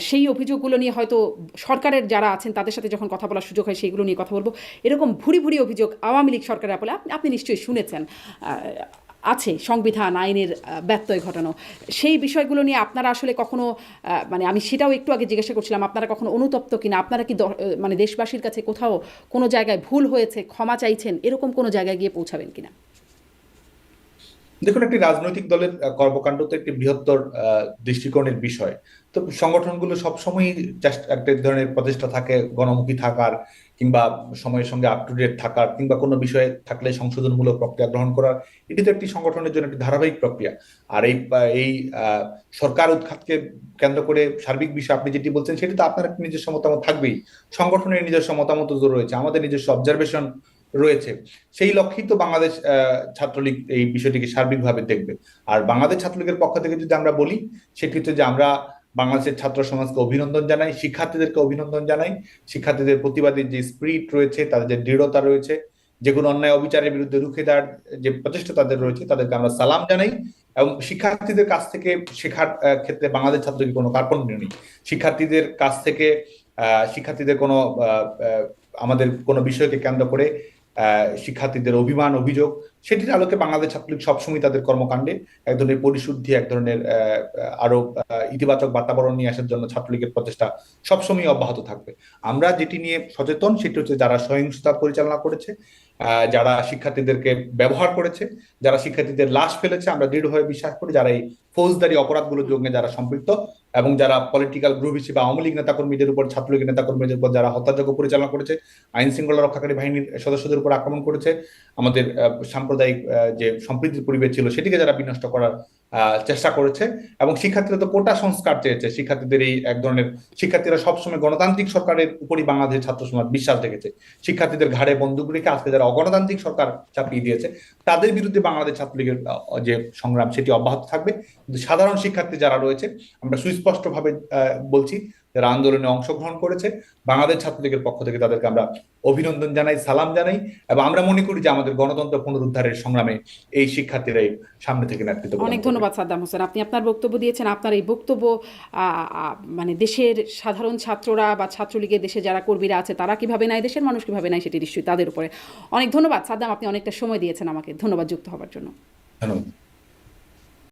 [SPEAKER 2] সেই অভিযোগগুলো নিয়ে হয়তো সরকারের যারা আছেন তাদের সাথে যখন কথা বলার সুযোগ হয় সেইগুলো নিয়ে কথা বলবো। এরকম ভুরি ভুরি অভিযোগ আওয়ামী লীগ সরকারের আমলে আপনি নিশ্চয়ই শুনেছেন আছে, সংবিধান আইনের ব্যত্যয় ঘটানো। সেই বিষয়গুলো নিয়ে আপনারা আসলে কখনো মানে আমি সেটাও একটু আগে জিজ্ঞাসা করছিলাম, আপনারা কখনো অনুতপ্ত কিনা? আপনারা কি মানে দেশবাসীর কাছে কোথাও কোনো জায়গায় ভুল হয়েছে ক্ষমা চাইছেন, এরকম কোনো জায়গায় গিয়ে পৌঁছাবেন কিনা?
[SPEAKER 1] দেখুন, একটি রাজনৈতিক দলের কর্মকাণ্ড তো একটি বৃহত্তর দৃষ্টিকোণের বিষয়। তো সংগঠনগুলো সবসময় একটা ধরনের প্রচেষ্টা থাকে গণমুখী থাকার, কিংবা সময়ের সঙ্গে আপ টু ডেট থাকার, কিংবা কোনো বিষয়ে থাকলে সংশোধনমূলক প্রক্রিয়া গ্রহণ করার। এটি তো একটি সংগঠনের জন্য একটি ধারাবাহিক প্রক্রিয়া। আর এই সরকার উৎখাতকে কেন্দ্র করে সার্বিক বিষয় আপনি যেটি বলছেন, সেটি তো আপনার একটি নিজস্ব মতামত থাকবেই। সংগঠনের নিজস্ব মতামত তো রয়েছে, আমাদের নিজস্ব অবজারভেশন রয়েছে। সেই লক্ষ্যেই তো বাংলাদেশ ছাত্রলীগ এই বিষয়টিকে সার্বিকভাবে দেখবে। আর বাংলাদেশ ছাত্রলীগের পক্ষ থেকে যদি আমরা বলি, সেটি হচ্ছে যে আমরা বাংলাদেশের ছাত্র সমাজকে অভিনন্দন জানাই, শিক্ষার্থীদেরকে অভিনন্দন জানাই। শিক্ষার্থীদের প্রতিবাদের যে স্পিরিট রয়েছে, তাদের যে দৃঢ়তা রয়েছে, যে কোনো অন্যায় অবিচারের বিরুদ্ধে রুখে দেওয়ার যে প্রচেষ্টা তাদের রয়েছে, তাদেরকে আমরা সালাম জানাই। এবং শিক্ষার্থীদের কাছ থেকে শেখার ক্ষেত্রে বাংলাদেশ ছাত্রলীগ কোনো কার্পণ্য নেই। শিক্ষার্থীদের কাছ থেকে শিক্ষার্থীদের কোনো আমাদের কোনো বিষয়কে কেন্দ্র করে শিক্ষার্থীদের অভিমান, অভিযোগ সেটির আলোকে বাংলাদেশ ছাত্রলীগ সবসময় তাদের কর্মকাণ্ডে এক ধরনের পরিশুদ্ধি, এক ধরনের আরো ইতিবাচক বাতাবরণ নিয়ে আসার জন্য ছাত্রলীগের প্রচেষ্টা সবসময় অব্যাহত থাকবে। আমরা যেটি নিয়ে সচেতন সেটি হচ্ছে যারা সহিংসতা পরিচালনা করেছে, যারা শিক্ষার্থীদেরকে ব্যবহার করেছে, যারা শিক্ষার্থীদের লাশ ফেলেছে, আমরা দৃঢ়ভাবে বিশ্বাস করি যারা এই ফৌজদারি অপরাধগুলোর সঙ্গে যারা সম্পৃক্ত এবং যারা পলিটিক্যাল গ্রুপ হিসেবে আওয়ামী লীগ নেতাকর্মীদের উপর, ছাত্রলীগের নেতাকর্মীদের উপর যারা হত্যাযজ্ঞ পরিচালনা করেছে, আইন শৃঙ্খলা রক্ষাকারী বাহিনীর সদস্যদের উপর আক্রমণ করেছে, আমাদের সাম্প্রদায়িক যে সম্প্রীতির পরিবেশ ছিল সেটিকে যারা বিনষ্ট করার চেষ্টা করেছে, এবং শিক্ষার্থীরা তো কোটা সংস্কার চেয়েছে, শিক্ষার্থীদের এই এক ধরনের, শিক্ষার্থীরা সবসময় গণতান্ত্রিক সরকারের উপরই বাংলাদেশের ছাত্র সমাজ বিশ্বাস রেখেছে, শিক্ষার্থীদের ঘাড়ে বন্দুক রেখে আজকে যারা অগণতান্ত্রিক সরকার চাপিয়ে দিয়েছে তাদের বিরুদ্ধে বাংলাদেশ ছাত্রলীগের যে সংগ্রাম সেটি অব্যাহত থাকবে। কিন্তু সাধারণ শিক্ষার্থী যারা রয়েছে আমরা সুস্পষ্টভাবে বলছি, যারা আন্দোলনে অংশগ্রহণ করেছে বাংলাদেশ ছাত্রলীগের পক্ষ থেকে তাদেরকে আমরা অভিনন্দন জানাই, সালাম জানাই, এবং আমরা মনে করি যে আমাদের গণতন্ত্র পুনরুদ্ধারের সংগ্রামে এই শিক্ষার্থীরাই সামনে থেকে নেতৃত্ব প্রদান
[SPEAKER 2] অনেক
[SPEAKER 1] করবে।
[SPEAKER 2] ধন্যবাদ সাদ্দাম হোসেন, আপনি আপনার বক্তব্য দিয়েছেন। আপনার এই বক্তব্য মানে দেশের সাধারণ ছাত্ররা বা ছাত্রলীগের দেশে যারা কর্মীরা আছে তারা কিভাবে নেয়, দেশের মানুষ কিভাবে নেয়, সেটি নিশ্চয়ই তাদের উপরে। অনেক ধন্যবাদ সাদ্দাম, আপনি অনেকটা সময় দিয়েছেন আমাকে, ধন্যবাদ যুক্ত হওয়ার জন্য।
[SPEAKER 1] ধন্যবাদ।